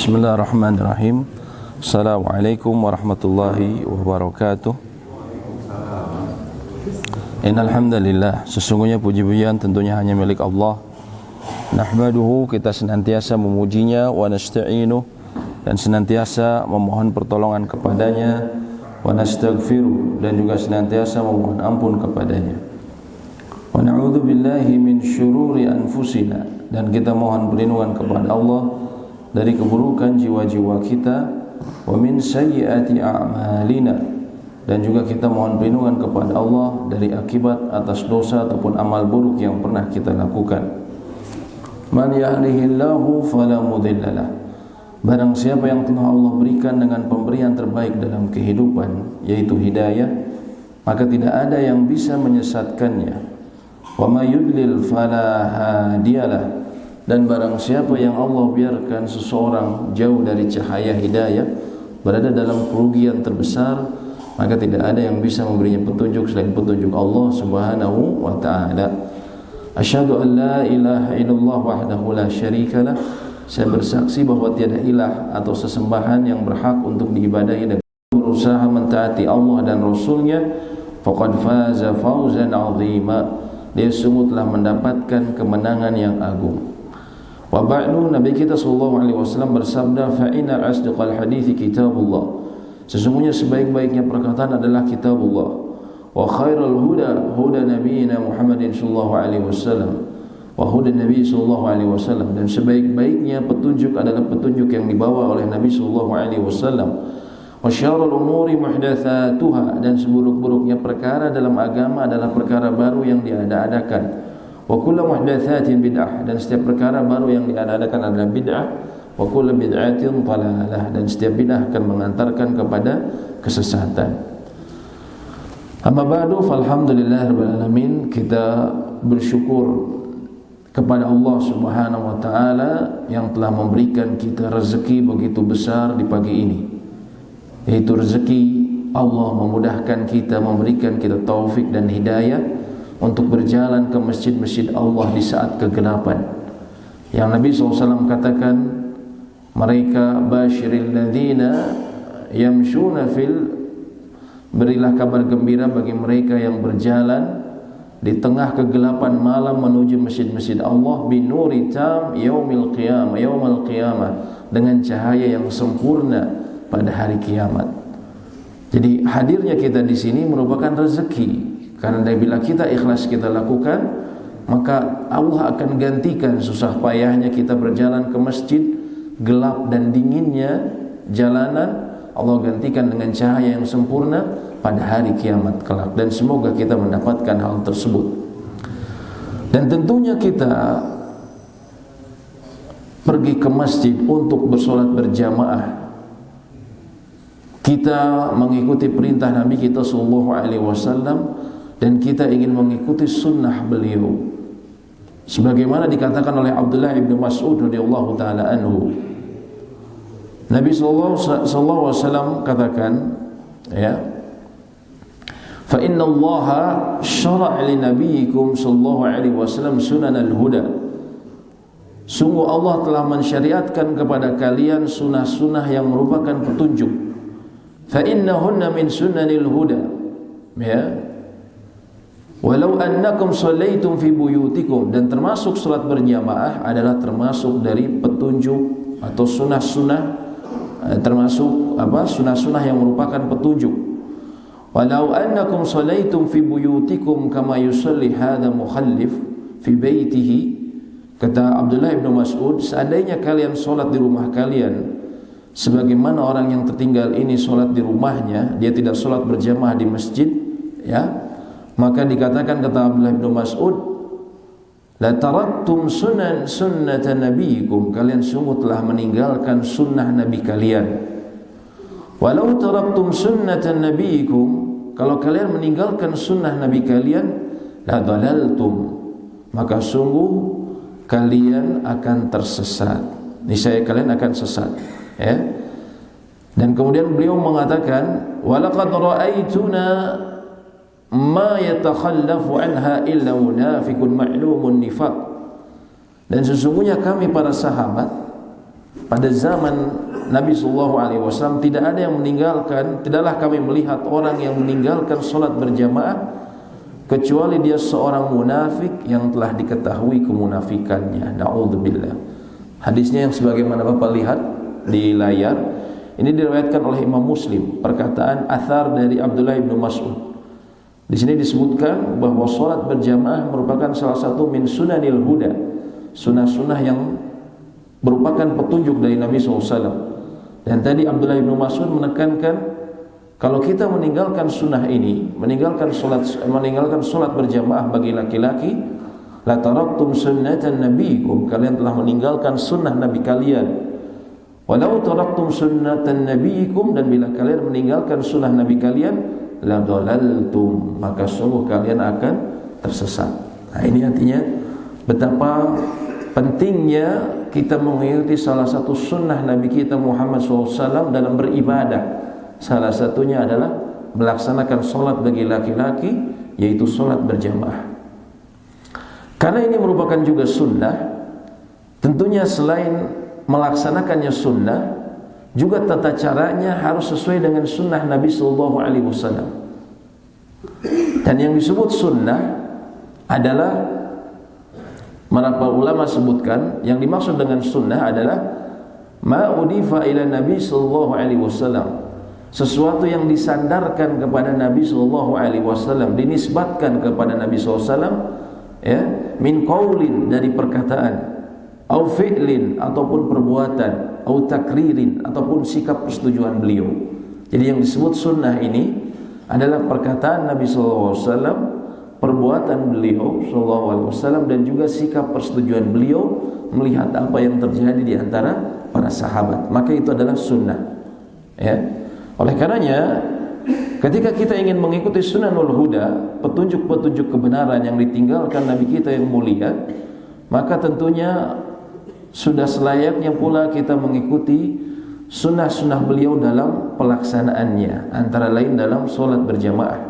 Bismillahirrahmanirrahim. Assalamualaikum warahmatullahi wabarakatuh. Innal hamdalillah, sesungguhnya puji-pujian tentunya hanya milik Allah. Nahmaduhu, kita senantiasa memujinya, wa nasta'inuh, dan senantiasa memohon pertolongan kepadanya, wa nastaghfiruh, dan juga senantiasa memohon ampun kepadanya. Wa na'udzu billahi min syururi anfusina, dan kita mohon perlindungan kepada Allah dari keburukan jiwa-jiwa kita, wa min sayyiati a'malina, dan juga kita mohon perlindungan kepada Allah dari akibat atas dosa ataupun amal buruk yang pernah kita lakukan. Man yahdihillahu fala mudhillalah, barang siapa yang telah Allah berikan dengan pemberian terbaik dalam kehidupan, yaitu hidayah, maka tidak ada yang bisa menyesatkannya. Wa may yudlil fala hadiyalah, dan barang siapa yang Allah biarkan seseorang jauh dari cahaya hidayah, berada dalam kerugian terbesar, maka tidak ada yang bisa memberinya petunjuk selain petunjuk Allah Subhanahu wa ta'ala. Asyhadu an la ilaha illallah wahdahu la syarikalah, saya bersaksi bahwa tiada ilah atau sesembahan yang berhak untuk diibadahi dan berusaha mentaati Allah dan Rasulnya, faqad faza fawzan 'azima, dia sungguh telah mendapatkan kemenangan yang agung. Wa ba'du, Nabi kita sallallahu alaihi wasallam bersabda, fa inna asdaqal hadithi kitabullah, sesungguhnya sebaik-baiknya perkataan adalah kitabullah, wa khairul huda huda nabiyina Muhammadin sallallahu alaihi wasallam, wa huda nabi sallallahu alaihi wasallam, dan sebaik-baiknya petunjuk adalah petunjuk yang dibawa oleh Nabi sallallahu alaihi wasallam. Wa syarrul umuri muhdatsatuha, dan seburuk-buruknya perkara dalam agama adalah perkara baru yang diada-adakan. Wa kullu muhdatsatin bid'ah, dan setiap perkara baru yang diadakan adalah bid'ah. Wa kullu bid'atin dhalalah, dan setiap bid'ah akan mengantarkan kepada kesesatan. Amma ba'du, falhamdulillahirabbil alamin, kita bersyukur kepada Allah Subhanahu wa taala yang telah memberikan kita rezeki begitu besar di pagi ini, yaitu rezeki Allah memudahkan kita, memberikan kita taufik dan hidayah untuk berjalan ke masjid-masjid Allah di saat kegelapan. Yang Nabi SAW katakan, mereka basyiril ladzina yamshuna fil, berilah kabar gembira bagi mereka yang berjalan di tengah kegelapan malam menuju masjid-masjid Allah, binuri tam yaumil qiyamah, yaumal qiyamah, dengan cahaya yang sempurna pada hari kiamat. Jadi hadirnya kita di sini merupakan rezeki. Karena bila kita ikhlas kita lakukan, maka Allah akan gantikan susah payahnya kita berjalan ke masjid, gelap dan dinginnya jalanan, Allah gantikan dengan cahaya yang sempurna pada hari kiamat kelak. Dan semoga kita mendapatkan hal tersebut. Dan tentunya kita pergi ke masjid untuk bersolat berjamaah, kita mengikuti perintah Nabi kita sallallahu alaihi wasallam, dan kita ingin mengikuti sunnah beliau, sebagaimana dikatakan oleh Abdullah bin Mas'ud radhiyallahu taala anhu. Nabi sallallahu alaihi wasallam katakan, ya, fa inna Allah syara'a li nabiyyikum sallallahu alaihi wasallam sunanal huda, sungguh Allah telah mensyariatkan kepada kalian sunnah-sunnah yang merupakan petunjuk. Fa innahunna min sunanil huda, ya, walau annakum shallaitum fi buyutikum, dan termasuk salat berjamaah adalah termasuk dari petunjuk atau sunnah-sunnah, termasuk sunnah-sunnah yang merupakan petunjuk. Walau annakum shallaitum fi buyutikum kama yusalli hadha mukhallif fi baitihi, kata Abdullah bin Mas'ud, seandainya kalian salat di rumah kalian sebagaimana orang yang tertinggal ini salat di rumahnya, dia tidak salat berjamaah di masjid, ya, maka dikatakan, kata Abdullah bin Mas'ud, la taraktum sunnata nabiyikum, kalian sungguh telah meninggalkan sunnah nabi kalian. Walau taraktum sunnata nabiyikum, kalau kalian meninggalkan sunnah nabi kalian, la dalaltum, maka sungguh kalian akan tersesat, niscaya kalian akan sesat, ya. Dan kemudian beliau mengatakan, walaqad ra'aituna ma yatakhallafu anha illa munafiqun ma'lumun nifaq, dan sesungguhnya kami para sahabat pada zaman Nabi SAW tidak ada yang meninggalkan, tidaklah kami melihat orang yang meninggalkan solat berjamaah kecuali dia seorang munafik yang telah diketahui kemunafikannya. Na'udzubillah. Hadisnya yang sebagaimana Bapak lihat di layar, ini diriwayatkan oleh Imam Muslim, perkataan athar dari Abdullah bin Mas'ud. Di sini disebutkan bahwa solat berjamaah merupakan salah satu min sunanil huda, sunnah-sunnah yang merupakan petunjuk dari Nabi SAW. Dan tadi Abdullah bin Mas'ud menekankan kalau kita meninggalkan sunnah ini, meninggalkan solat berjamaah bagi laki-laki, la taraktum sunnatan nabiyikum, kalian telah meninggalkan sunnah Nabi kalian. Walau taraktum sunnatan nabiyikum, dan bila kalian meninggalkan sunnah Nabi kalian, la dhalaltum, maka sungguh kalian akan tersesat. Nah, ini artinya betapa pentingnya kita mengikuti salah satu sunnah Nabi kita Muhammad SAW dalam beribadah. Salah satunya adalah melaksanakan solat bagi laki-laki, yaitu solat berjamaah. Karena ini merupakan juga sunnah, tentunya selain melaksanakannya sunnah, juga tata caranya harus sesuai dengan sunnah Nabi SAW. Dan yang disebut sunnah adalah, para ulama sebutkan, yang dimaksud dengan sunnah adalah ma udifa ila Nabi sallallahu alaihi wasallam, sesuatu yang disandarkan kepada Nabi sallallahu alaihi wasallam, dinisbatkan kepada Nabi sallallahu alaihi wasallam, ya, min qaulin, dari perkataan, au fi'lin, ataupun perbuatan, au takririn, ataupun sikap persetujuan beliau. Jadi yang disebut sunnah ini adalah perkataan Nabi sallallahu alaihi wasallam, perbuatan beliau sallallahu alaihi wasallam, dan juga sikap persetujuan beliau melihat apa yang terjadi di antara para sahabat. Maka itu adalah sunnah, ya. Oleh karenanya ketika kita ingin mengikuti sunanul huda, petunjuk-petunjuk kebenaran yang ditinggalkan Nabi kita yang mulia, maka tentunya sudah selayaknya pula kita mengikuti sunnah-sunnah beliau dalam pelaksanaannya, antara lain dalam solat berjamaah.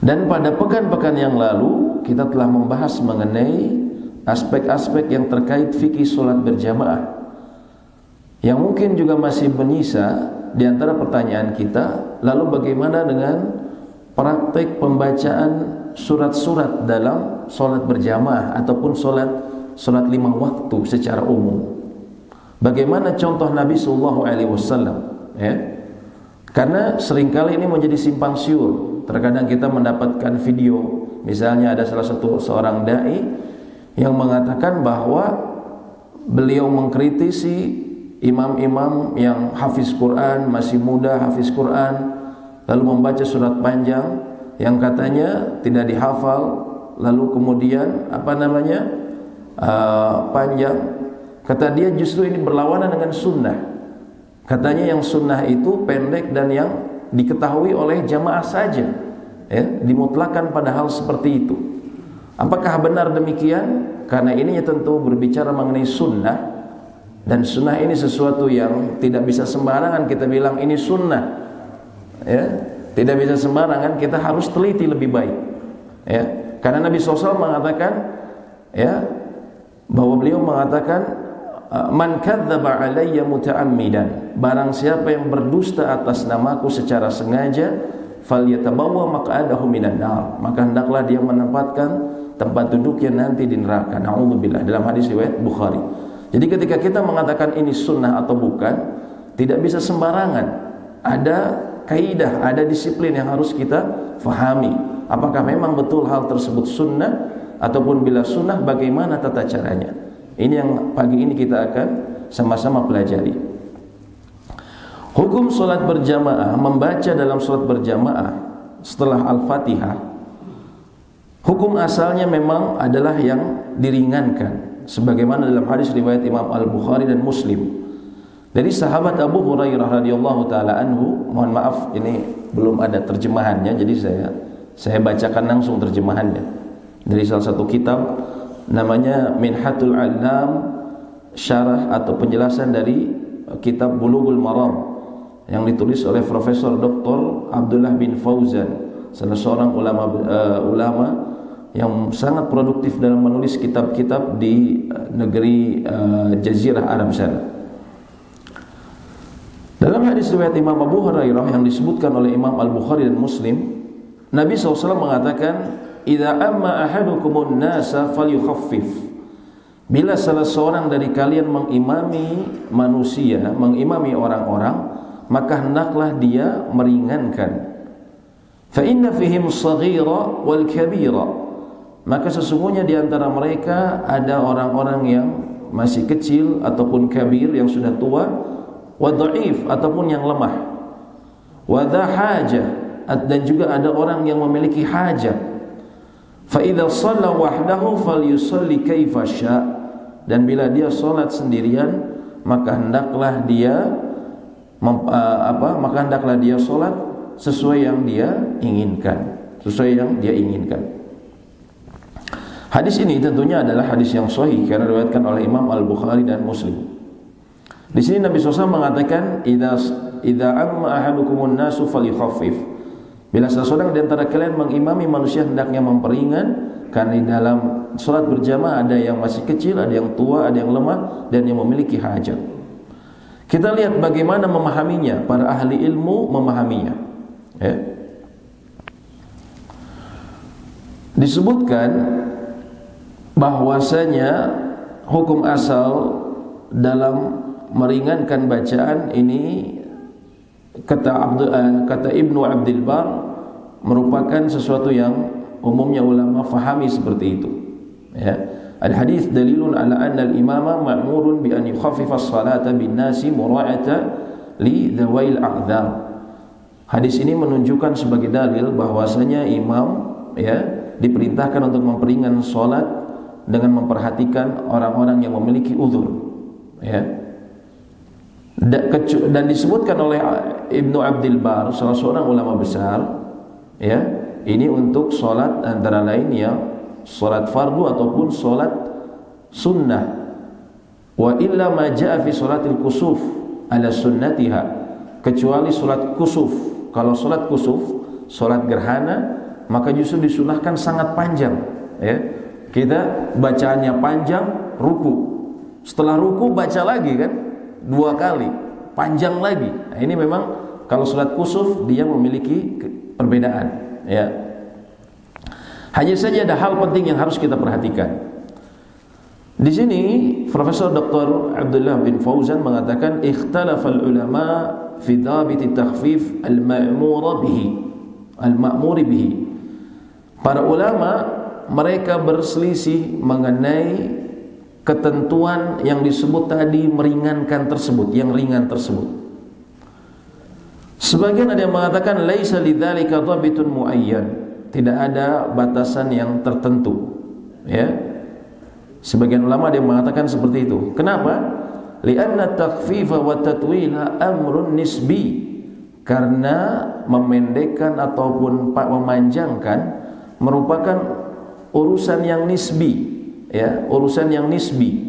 Dan pada pekan-pekan yang lalu kita telah membahas mengenai aspek-aspek yang terkait fikih solat berjamaah, yang mungkin juga masih menyisa di antara pertanyaan kita. Lalu bagaimana dengan praktek pembacaan surat-surat dalam solat berjamaah ataupun solat 5 waktu secara umum? Bagaimana contoh Nabi SAW, ya? Karena seringkali ini menjadi simpang siur. Terkadang kita mendapatkan video, misalnya ada seorang dai yang mengatakan bahwa beliau mengkritisi imam-imam yang hafiz Quran, masih muda hafiz Quran, lalu membaca surat panjang yang katanya tidak dihafal, lalu kemudian panjang. Kata dia justru ini berlawanan dengan sunnah. Katanya yang sunnah itu pendek dan yang diketahui oleh jamaah saja, ya, dimutlakan pada hal seperti itu. Apakah benar demikian? Karena ini tentu berbicara mengenai sunnah, dan sunnah ini sesuatu yang tidak bisa sembarangan kita bilang ini sunnah, ya, tidak bisa sembarangan, kita harus teliti lebih baik, ya. Karena Nabi SAW mengatakan, ya, bahwa beliau mengatakan, man kadzdzaba alayya muta'ammidan, barang siapa yang berdusta atas namaku secara sengaja, falyatabawwa maq'adahu minan nar, maka hendaklah dia menempatkan tempat duduknya nanti di neraka. Na'udzubillah, dalam hadis riwayat Bukhari. Jadi ketika kita mengatakan ini sunnah atau bukan, tidak bisa sembarangan. Ada kaidah, ada disiplin yang harus kita fahami. Apakah memang betul hal tersebut sunnah, ataupun bila sunnah bagaimana tata caranya? Ini yang pagi ini kita akan sama-sama pelajari. Hukum solat berjamaah, membaca dalam solat berjamaah setelah Al-Fatihah, hukum asalnya memang adalah yang diringankan, sebagaimana dalam hadis riwayat Imam Al-Bukhari dan Muslim dari sahabat Abu Hurairah radhiyallahu taala anhu. Mohon maaf, ini belum ada terjemahannya, jadi saya bacakan langsung terjemahannya dari salah satu kitab namanya Minhatul Alam, syarah atau penjelasan dari kitab Bulughul Maram yang ditulis oleh Profesor Dr. Abdullah bin Fauzan, salah seorang ulama yang sangat produktif dalam menulis kitab-kitab di negeri Jazirah Arab sana. Dalam hadis riwayat Imam Abu Hurairah yang disebutkan oleh Imam Al-Bukhari dan Muslim, Nabi SAW mengatakan, "Idza amma ahadukumun nasa falyukhaffif." Bila salah seorang dari kalian mengimami manusia, mengimami orang-orang, maka hendaklah dia meringankan. Fa inna fihim as-saghira wal kabira. Maka sesungguhnya di antara mereka ada orang-orang yang masih kecil ataupun kabir yang sudah tua, wa dhaif ataupun yang lemah, wa dha hajah, dan juga ada orang yang memiliki hajat. Fa idza shalla wahdahu falyusalli kaifa syaa. Dan bila dia salat sendirian, maka hendaklah dia salat sesuai yang dia inginkan, Hadis ini tentunya adalah hadis yang sahih karena diriwayatkan oleh Imam Al-Bukhari dan Muslim. Di sini Nabi SAW mengatakan, idza amma ahadukumun nasu falyukhaffif. Bila salah seorang di antara kalian mengimami manusia, hendaknya memperingan, karena di dalam salat berjamaah ada yang masih kecil, ada yang tua, ada yang lemah, dan yang memiliki hajat. Kita lihat bagaimana memahaminya, para ahli ilmu memahaminya. Ya. Disebutkan bahwasanya hukum asal dalam meringankan bacaan ini, kata Ibnu Abdul Bar, merupakan sesuatu yang umumnya ulama fahami seperti itu. Ya. Al-hadits dalilun ala anna al-imama ma'murun bi an yukhaffifa as-salata bin-nasi mura'ata li dhawail a'dzar. Hadis ini menunjukkan sebagai dalil bahwasanya imam diperintahkan untuk memperingan salat dengan memperhatikan orang-orang yang memiliki uzur, dan disebutkan oleh Ibnu Abdul Bar, salah seorang ulama besar, ini untuk solat antara lain yang solat fardu ataupun solat sunnah. Wa illa ma jaa fi salatil kusuf ala sunnatiha, kecuali solat kusuf. Kalau solat kusuf, solat gerhana, maka justru disunahkan sangat panjang, Kita bacaannya panjang, ruku. Setelah ruku baca lagi kan, 2 kali, panjang lagi. Nah, ini memang kalau salat kusuf dia memiliki perbedaan. Hanya saja ada hal penting yang harus kita perhatikan. Di sini Profesor Dr. Abdullah bin Fauzan mengatakan, ikhtalafal ulama fi dhabit takhfif al-ma'mur bihi. Para ulama mereka berselisih mengenai ketentuan yang disebut tadi, meringankan tersebut, yang ringan tersebut. Sebagian ada yang mengatakan laisa lidzalika dhabitun muayyan, tidak ada batasan yang tertentu. Sebagian ulama ada yang mengatakan seperti itu. Kenapa? Li'anna takhfifa wa tatwila amrun nisbi. Karena memendekkan ataupun memanjangkan merupakan urusan yang nisbi, urusan yang nisbi.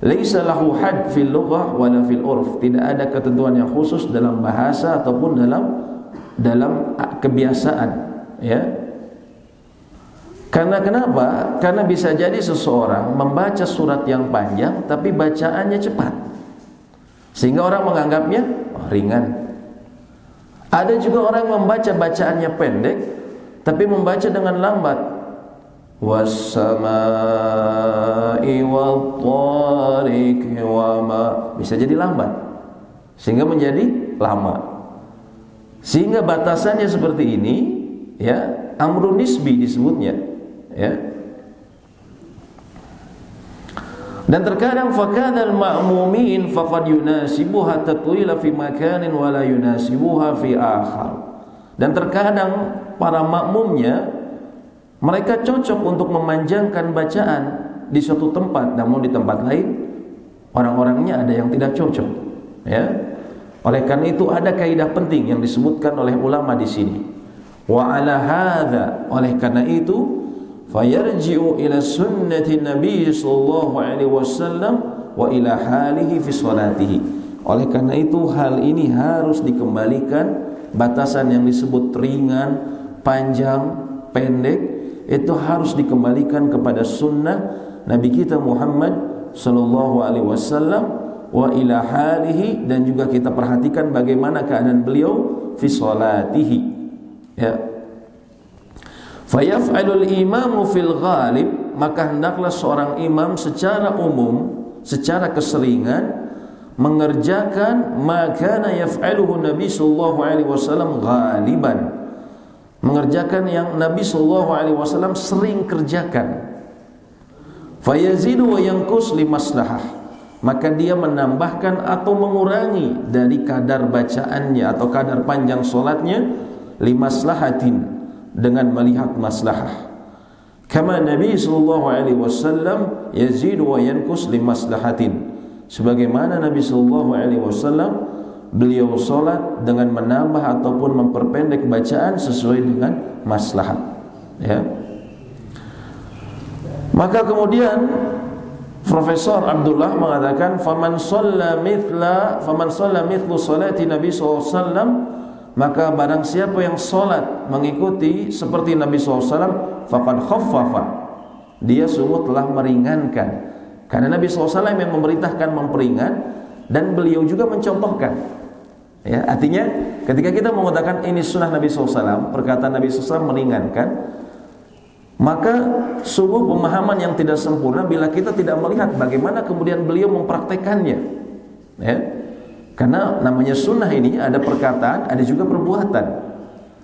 Laisa lahu had fil lughah wala fil urf, tidak ada ketentuan yang khusus dalam bahasa ataupun dalam kebiasaan, Karena kenapa? Karena bisa jadi seseorang membaca surat yang panjang tapi bacaannya cepat, sehingga orang menganggapnya ringan. Ada juga orang yang membaca bacaannya pendek tapi membaca dengan lambat. Was-samaa'i wat-tariqi wa ma, bisa jadi lambat sehingga menjadi lama. Sehingga batasannya seperti ini, amrun nisbi disebutnya, Dan terkadang fakadal ma'mumin faqad yunasibuha tatwila fi makanin wa la yunasibuha fi akhar. Dan terkadang para makmumnya mereka cocok untuk memanjangkan bacaan di suatu tempat, namun di tempat lain orang-orangnya ada yang tidak cocok, Oleh karena itu ada kaidah penting yang disebutkan oleh ulama di sini. Wa ala hadza, oleh karena itu fayarji'u ila sunnati Nabi sallallahu alaihi wasallam wa ila halihi fi salatihi. Oleh karena itu hal ini harus dikembalikan, batasan yang disebut ringan, panjang, pendek, itu harus dikembalikan kepada sunnah Nabi kita Muhammad sallallahu alaihi wasallam wa ila halihi, dan juga kita perhatikan bagaimana keadaan beliau fi salatihi, ya. Fayaf'alul imamu fil ghalib, maka hendaklah seorang imam secara umum, secara keseringan mengerjakan makana yaf'aluhu Nabi sallallahu alaihi wasallam ghaliban, mengerjakan yang Nabi sallallahu alaihi wasallam sering kerjakan. Fayazidu wa yanqus li maslahah, maka dia menambahkan atau mengurangi dari kadar bacaannya atau kadar panjang solatnya, li maslahatin, dengan melihat maslahah. Kama Nabi sallallahu alaihi wasallam yazidu wa yanqus li maslahatin, sebagaimana Nabi sallallahu alaihi wasallam beliau salat dengan menambah ataupun memperpendek bacaan sesuai dengan maslahat, ya. Maka kemudian Profesor Abdullah mengatakan faman shalla mithlu salati Nabi sallallahu alaihi wasallam, maka barang siapa yang salat mengikuti seperti Nabi sallallahu alaihi wasallam, faqad khaffafa, dia sungguh telah meringankan. Karena Nabi SAW yang memerintahkan memperingan, dan beliau juga mencontohkan, ya. Artinya ketika kita mengatakan ini sunnah Nabi SAW, perkataan Nabi SAW meringankan, maka sungguh pemahaman yang tidak sempurna bila kita tidak melihat bagaimana kemudian beliau mempraktekannya, ya. Karena namanya sunnah ini ada perkataan, ada juga perbuatan.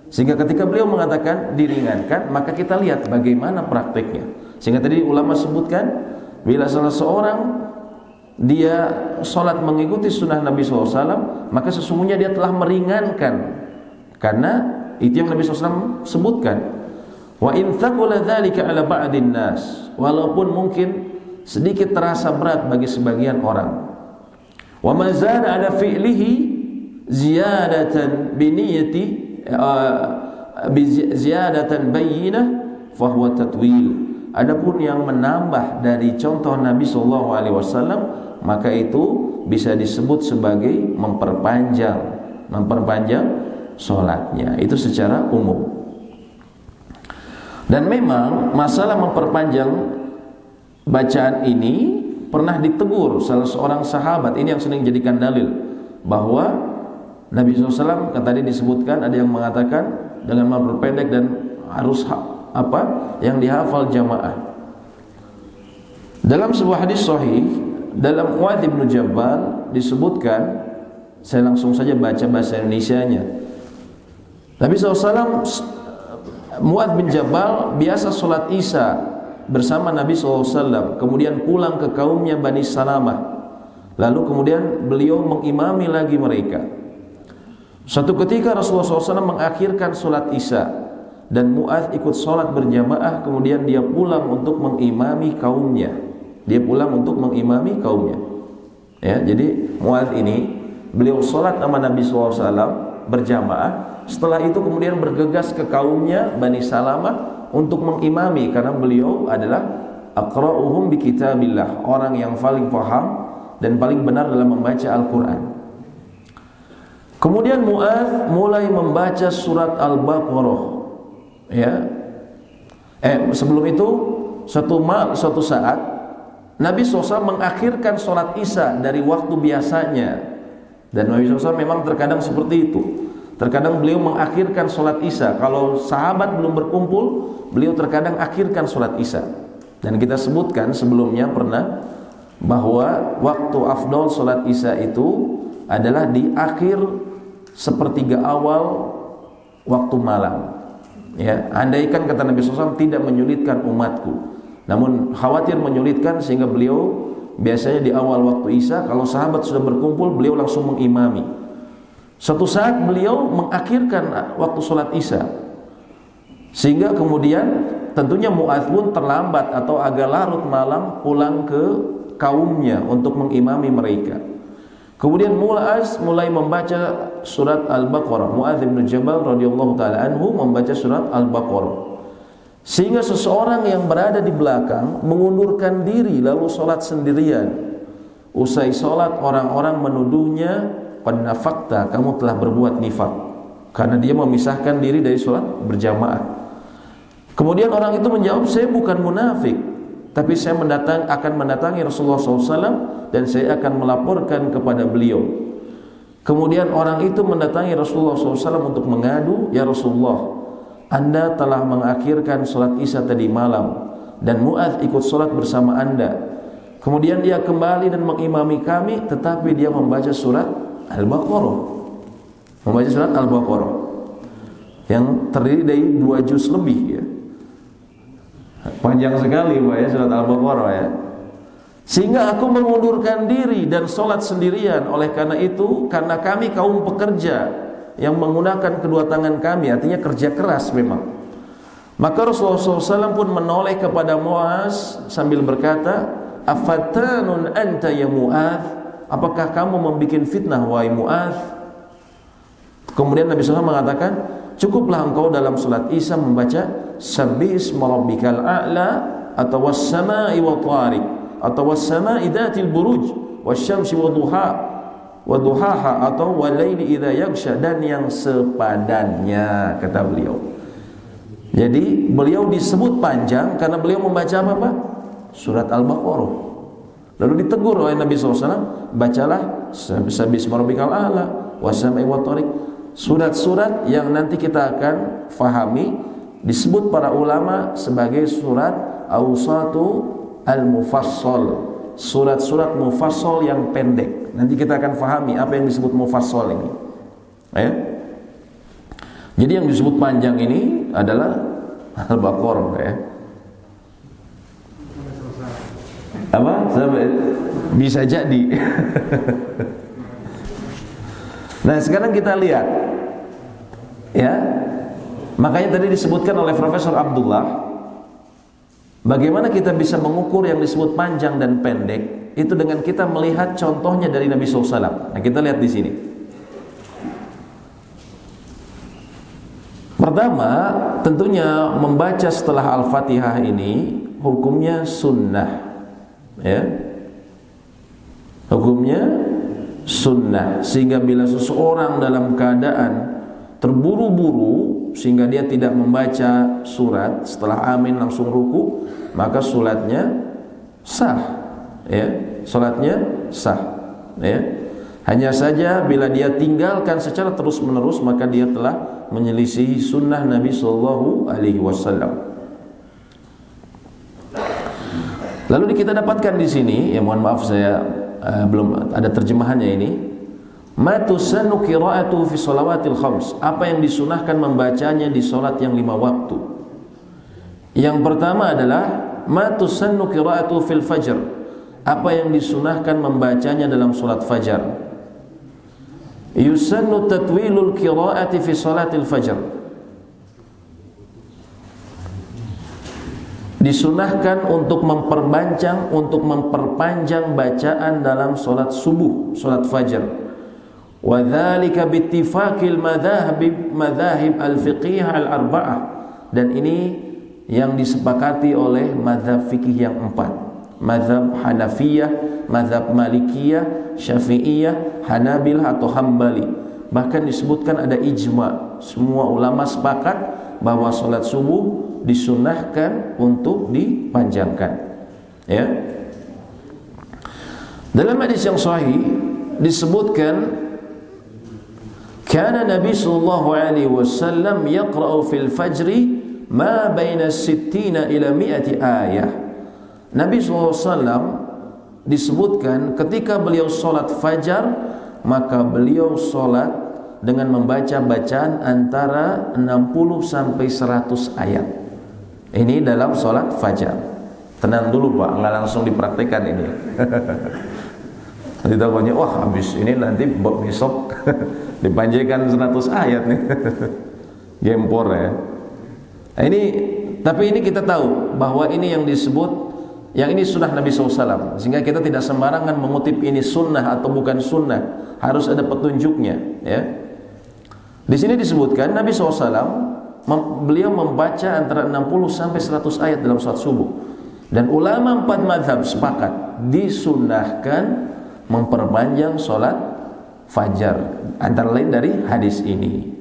Sehingga ketika beliau mengatakan diringankan, maka kita lihat bagaimana prakteknya. Sehingga tadi ulama sebutkan, bila salah seorang dia sholat mengikuti sunnah Nabi SAW, maka sesungguhnya dia telah meringankan. Karena itu yang Nabi SAW sebutkan. Wa in thaqula dzalika ala ba'din nas, walaupun mungkin sedikit terasa berat bagi sebagian orang. Wa ma zada ala fi'lihi ziyadatan bi niyyati ziyadatan bayyinah fa huwa tatwil. Adapun yang menambah dari contoh Nabi sallallahu alaihi wasallam, maka itu bisa disebut sebagai memperpanjang salatnya. Itu secara umum. Dan memang masalah memperpanjang bacaan ini pernah ditegur salah seorang sahabat. Ini yang sering dijadikan dalil bahwa Nabi SAW kan tadi disebutkan, ada yang mengatakan dengan memperpendek dan harus yang dihafal jamaah. Dalam sebuah hadis sahih, dalam Mu'adz bin Jabal disebutkan, saya langsung saja baca bahasa Indonesianya. Nabi SAW, Mu'adz bin Jabal biasa sholat Isya bersama Nabi SAW, kemudian pulang ke kaumnya Bani Salamah, lalu kemudian beliau mengimami lagi mereka. Suatu ketika Rasulullah SAW mengakhirkan sholat Isya dan Mu'adz ikut sholat berjamaah, kemudian dia pulang untuk mengimami kaumnya. Ya, jadi Mu'adz ini beliau sholat sama Nabi SAW berjamaah. Setelah itu kemudian bergegas ke kaumnya Bani Salamah untuk mengimami, karena beliau adalah aqra'uhum bi kitabillah, orang yang paling paham dan paling benar dalam membaca Al-Quran. Kemudian Mu'adz mulai membaca surat Al-Baqarah. Ya, sebelum itu suatu saat Nabi SAW mengakhirkan sholat Isya dari waktu biasanya, dan Nabi SAW memang terkadang seperti itu. Terkadang beliau mengakhirkan sholat Isya. Kalau sahabat belum berkumpul, beliau terkadang akhirkan sholat Isya. Dan kita sebutkan sebelumnya pernah bahwa waktu afdal sholat Isya itu adalah di akhir sepertiga awal waktu malam. Ya, andaikan kata Nabi SAW tidak menyulitkan umatku, namun khawatir menyulitkan, sehingga beliau biasanya di awal waktu Isya, kalau sahabat sudah berkumpul, beliau langsung mengimami. Suatu saat beliau mengakhirkan waktu sholat Isya, sehingga kemudian tentunya Mu'adz pun terlambat atau agak larut malam pulang ke kaumnya untuk mengimami mereka. Kemudian Mu'adz mulai membaca surat Al-Baqarah. Mu'adz bin Jabal radhiyallahu taala anhu membaca surat Al-Baqarah, sehingga seseorang yang berada di belakang mengundurkan diri lalu sholat sendirian. Usai sholat, orang-orang menuduhnya, qad nafaqta, kamu telah berbuat nifaq, karena dia memisahkan diri dari sholat berjamaah. Kemudian orang itu menjawab, saya bukan munafik, tapi saya akan mendatangi Rasulullah SAW dan saya akan melaporkan kepada beliau. Kemudian orang itu mendatangi Rasulullah SAW untuk mengadu, ya Rasulullah, Anda telah mengakhirkan sholat Isya tadi malam dan Mu'adz ikut sholat bersama Anda. Kemudian dia kembali dan mengimami kami, tetapi dia membaca surat Al-Baqarah. Membaca surat Al-Baqarah yang terdiri dari 2 juz lebih ya. Panjang sekali Pak ya surat Al-Baqarah ya. Sehingga aku mengundurkan diri dan sholat sendirian. Oleh karena itu, karena kami kaum pekerja yang menggunakan kedua tangan kami, artinya kerja keras memang, maka Rasulullah SAW pun menoleh kepada Mu'adz sambil berkata, afatanun anta ya Mu'adz, apakah kamu membuat fitnah wahai Mu'adz? Kemudian Nabi SAW mengatakan, cukuplah engkau dalam sholat Isya membaca Sabbih isma rabbikal a'la atau was-sama'i wat-thariq atau was-sama'i dzatil buruj wasyamsi waduhaha atau walaili idza yaghsha, dan yang sepadannya, kata beliau. Jadi beliau disebut panjang karena beliau membaca apa Pak? Surat Al-Baqarah. Lalu ditegur oleh Nabi SAW, bacalah Sabbih isma rabbikal a'la was-sama'i wat-thariq. Surat-surat yang nanti kita akan fahami disebut para ulama sebagai surat Awsatu Al-Mufassal, surat-surat mufassal yang pendek. Nanti kita akan fahami apa yang disebut mufassal ini ya. Jadi yang disebut panjang ini adalah Al-Baqarah ya. Apa? Bisa jadi. Nah sekarang kita lihat ya, makanya tadi disebutkan oleh Profesor Abdullah, bagaimana kita bisa mengukur yang disebut panjang dan pendek itu dengan kita melihat contohnya dari Nabi SAW. Nah kita lihat di sini. Pertama, tentunya membaca setelah Al-Fatihah ini hukumnya sunnah ya. Hukumnya sunnah, sehingga bila seseorang dalam keadaan terburu-buru sehingga dia tidak membaca surat setelah amin langsung ruku, maka salatnya sah ya, salatnya sah ya. Hanya saja bila dia tinggalkan secara terus-menerus, maka dia telah menyelisihi sunnah Nabi sallallahu alaihi wasallam. Lalu kita dapatkan di sini, ya mohon maaf saya belum ada terjemahannya ini. Ma tusannu qira'atu fi shalawatil khams, apa yang disunahkan membacanya di salat yang 5 waktu. Yang pertama adalah ma tusannu qira'atu fil fajr, apa yang disunahkan membacanya dalam salat fajar. Yusannu tatwilul qira'ati fi salatil fajr, disunahkan untuk memperpanjang bacaan dalam salat subuh, salat fajar. Wa dzalika bittifaqil madzahib al-fiqhiyah al-arba'ah, dan ini yang disepakati oleh mazhab fikih yang 4, mazhab Hanafiyah, mazhab Malikiyah, Syafi'iyah, Hanabilah atau Hambali. Bahkan disebutkan ada ijma, semua ulama sepakat bahwa salat subuh disunahkan untuk dipanjangkan ya. Dalam hadis yang sahih disebutkan, kana Nabi sallallahu alaihi wasallam yaqra'u fil fajri ma baina 60 ila 100 ayah. Nabi sallallahu alaihi wasallam disebutkan ketika beliau salat fajar, maka beliau salat dengan membaca bacaan antara 60 sampai 100 ayat. Ini dalam salat fajar. Tenang dulu Pak, nggak langsung dipraktekkan ini. Nanti takutnya, wah habis ini nanti besok dipanjangkan 100 ayat nih. Gempor ya. Nah, tapi ini kita tahu bahwa ini yang disebut, yang ini sunnah Nabi SAW, sehingga kita tidak sembarangan mengutip ini sunnah atau bukan sunnah, harus ada petunjuknya ya. Di sini disebutkan Nabi SAW beliau membaca antara 60 sampai 100 ayat dalam salat subuh, dan ulama 4 mazhab sepakat disunnahkan memperpanjang salat fajar, antara lain dari hadis ini.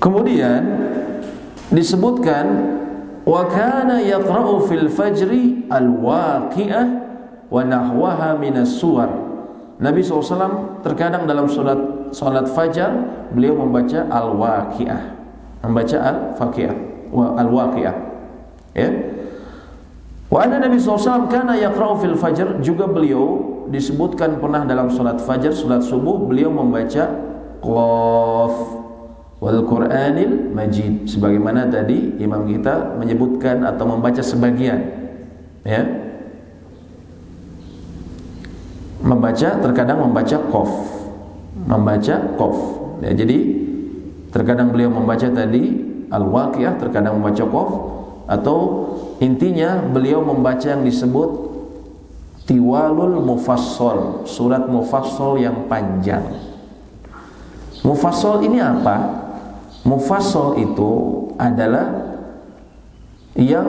Kemudian disebutkan wa kana yaqra'u fil fajri al-waqi'ah wa nahwaha minas suwar. Nabi SAW terkadang dalam salat fajar beliau membaca al-waqi'ah, membaca al-waqi'ah, ya. Wa anna Nabi SAW kana yaqra'u fil fajr, juga beliau disebutkan pernah dalam salat fajar, salat subuh, beliau membaca Qaf wal Qur'anil Majid, sebagaimana tadi imam kita menyebutkan atau membaca sebagian, ya. Terkadang membaca Qaf, ya, jadi terkadang beliau membaca tadi Al-Waqiah, terkadang membaca Qaf, atau intinya beliau membaca yang disebut Tiwalul Mufassal, surat Mufassal yang panjang. Mufassal ini apa? Mufassal itu adalah yang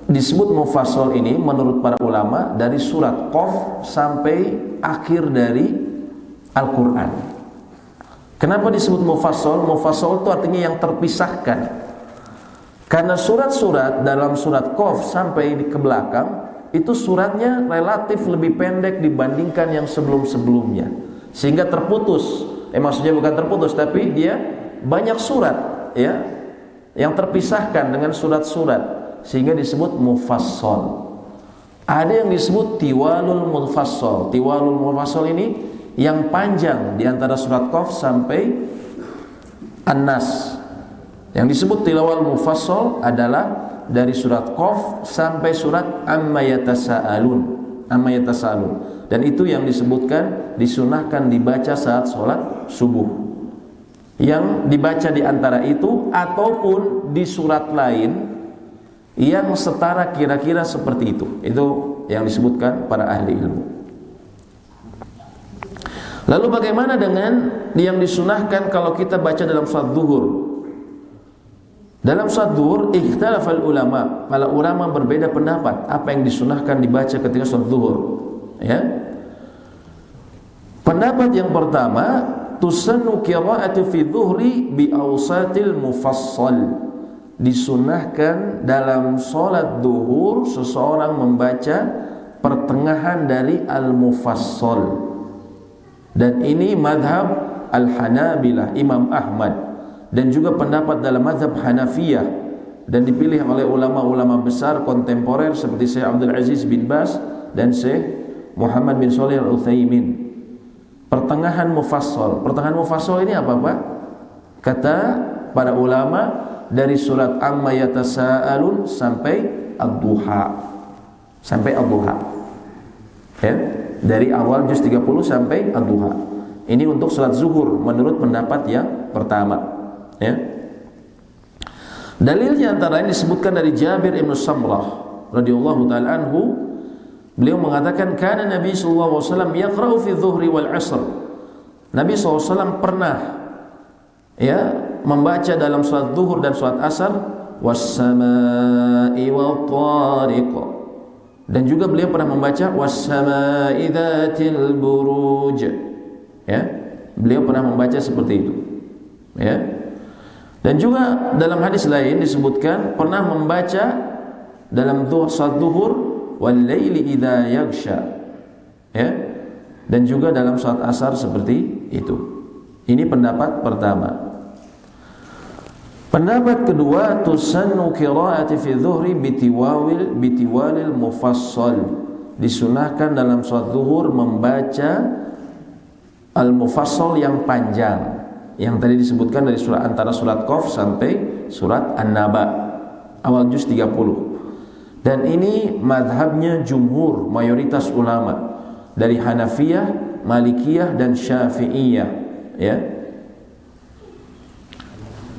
disebut mufassal ini menurut para ulama dari surat Qaf sampai akhir dari Al-Quran. Kenapa disebut mufassal? Mufassal itu artinya yang terpisahkan. Karena surat-surat dalam surat Qaf sampai ke belakang itu suratnya relatif lebih pendek dibandingkan yang sebelum-sebelumnya, sehingga terputus. Maksudnya bukan terputus, tapi dia banyak surat, ya, yang terpisahkan dengan surat-surat, sehingga disebut mufassal. Ada yang disebut tiwalul mufassal. Tiwalul mufassal ini yang panjang di antara surat Qaf sampai An-Nas. Yang disebut tilawal mufassal adalah dari surat Qaf sampai surat Amma yatasaalun. Dan itu yang disebutkan disunahkan dibaca saat sholat subuh. Yang dibaca di antara itu ataupun di surat lain yang setara kira-kira seperti itu. Itu yang disebutkan para ahli ilmu. Lalu bagaimana dengan yang disunahkan kalau kita baca dalam salat zuhur? Dalam salat zuhur ikhtilafal ulama, para ulama berbeda pendapat apa yang disunahkan dibaca ketika salat zuhur, ya. Pendapat yang pertama, tusannu qira'atu fi dhuhri bi awsatil mufassal. Disunahkan dalam salat zuhur seseorang membaca pertengahan dari al-mufassal. Dan ini madhab al-Hanabilah, Imam Ahmad, dan juga pendapat dalam mazhab Hanafiyah, dan dipilih oleh ulama-ulama besar kontemporer seperti Syekh Abdul Aziz bin Baz dan Syekh Muhammad bin Shalih Al-Utsaimin. Pertengahan mufassal. Pertengahan mufassal ini apa, Pak? Kata para ulama dari surat Amma yatasaalun sampai ad-duha. Sampai ad-duha. Ya, dari awal juz 30 sampai ad-duha. Ini untuk salat zuhur menurut pendapat yang pertama. Ya. Dalilnya antara lain disebutkan dari Jabir ibn Samrah radhiyallahu taala anhu, beliau mengatakan kana Nabi sallallahu alaihi wasallam yaqra'u fi dhuhri wal 'asr. Nabi sallallahu alaihi wasallam pernah, ya, membaca dalam salat zuhur dan salat asar was-samaa'i wat-tariq, dan juga beliau pernah membaca was-samaa'i dzatil buruj, ya, beliau pernah membaca seperti itu, ya. Dan juga dalam hadis lain disebutkan pernah membaca dalam salat zuhur wal laili idza yaghsha, ya, dan juga dalam salat asar seperti itu. Ini pendapat pertama. Pendapat kedua, tusannu qira'ati fi dhuhri bitiwalil mufassal. Disunahkan dalam salat zuhur membaca al-mufassal yang panjang, yang tadi disebutkan dari surat antara surat Qaf sampai surat An-Naba awal juz 30. Dan ini madhabnya jumhur, mayoritas ulama dari Hanafiyah, Malikiyah dan Syafi'iyah, ya.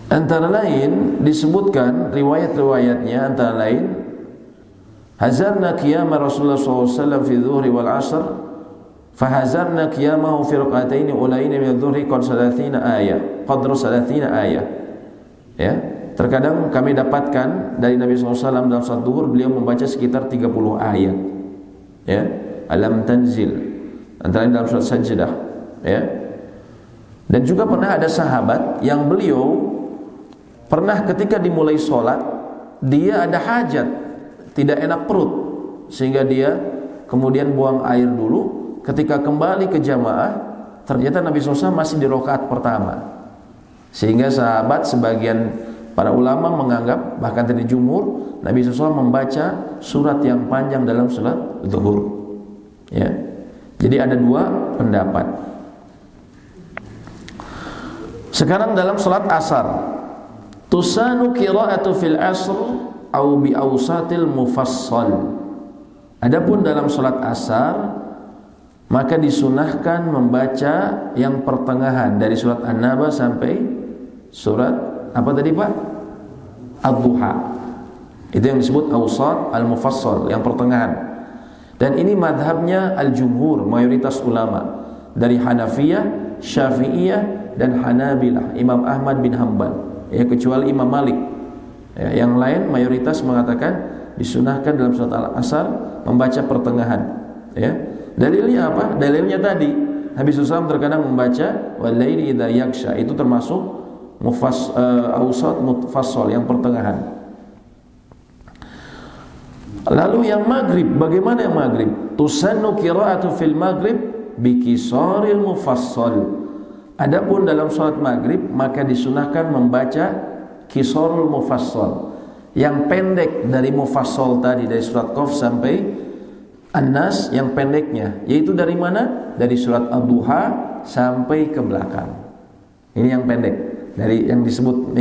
Antara lain disebutkan riwayat-riwayatnya, antara lain hazarna qiyama Rasulullah SAW fi dhuhri wal asr fahazarna qiyamahu fi raq'ataini ulaini min adh-dhuhri qadra 30 ayah. Ya, terkadang kami dapatkan dari Nabi SAW dalam salat zuhur beliau membaca sekitar 30 ayat. Ya, alam tanzil, antara lain dalam surat Sajdah, ya. Dan juga pernah ada sahabat yang beliau pernah ketika dimulai sholat dia ada hajat, tidak enak perut, sehingga dia kemudian buang air dulu. Ketika kembali ke jamaah, ternyata Nabi SAW masih di rakaat pertama, sehingga sahabat sebagian para ulama menganggap, bahkan dari jumhur, Nabi SAW membaca surat yang panjang dalam salat zuhur. Ya, jadi ada dua pendapat. Sekarang dalam salat asar, tusanu qira'atu fil asr au bi awsatil mufassal. Adapun dalam salat asar, maka disunahkan membaca yang pertengahan dari surat An-Naba sampai surat apa tadi Pak? Ad-Duha. Itu yang disebut awsat al-mufassal, yang pertengahan. Dan ini madhabnya al-jumhur, mayoritas ulama dari Hanafiyah, Syafi'iyah dan Hanabilah, Imam Ahmad bin Hanbal, ya, kecuali Imam Malik. Ya, yang lain mayoritas mengatakan disunahkan dalam surat Al-Asr membaca pertengahan. Ya. Dalilnya apa? Dalilnya tadi Nabi SAW terkadang membaca wal-laili idza yaghsha, itu termasuk awsat mufassal, yang pertengahan. Lalu yang maghrib, bagaimana yang maghrib? Tusannu qira'atu fil maghrib bi qisaril mufassal. Adapun dalam salat maghrib maka disunahkan membaca qisarul mufassal, yang pendek dari mufassal tadi, dari surat Qaf sampai An-Nas, yang pendeknya, yaitu dari mana? Dari surat Ad-Duha sampai ke belakang. Ini yang pendek, dari yang disebut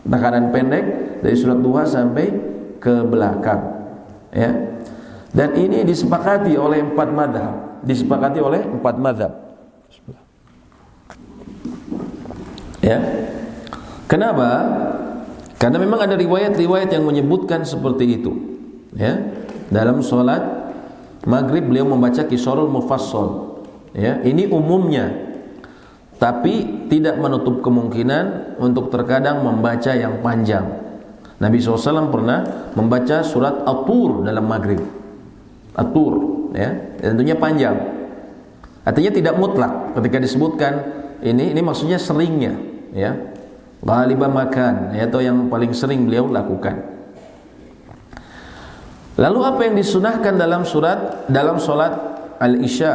tekanan pendek dari surat Duha sampai ke belakang. Ya. Dan ini disepakati oleh 4 mazhab. Disepakati oleh 4 mazhab. Ya. Kenapa? Karena memang ada riwayat-riwayat yang menyebutkan seperti itu. Ya. Dalam sholat maghrib beliau membaca qisarul mufassal. Ya, ini umumnya. Tapi tidak menutup kemungkinan untuk terkadang membaca yang panjang. Nabi SAW pernah membaca surat At-Tur dalam maghrib. At-Tur, ya, tentunya panjang. Artinya tidak mutlak ketika disebutkan ini maksudnya seringnya, ya. Ghaliban makan, ya, atau yang paling sering beliau lakukan. Lalu apa yang disunahkan dalam salat al-Isya?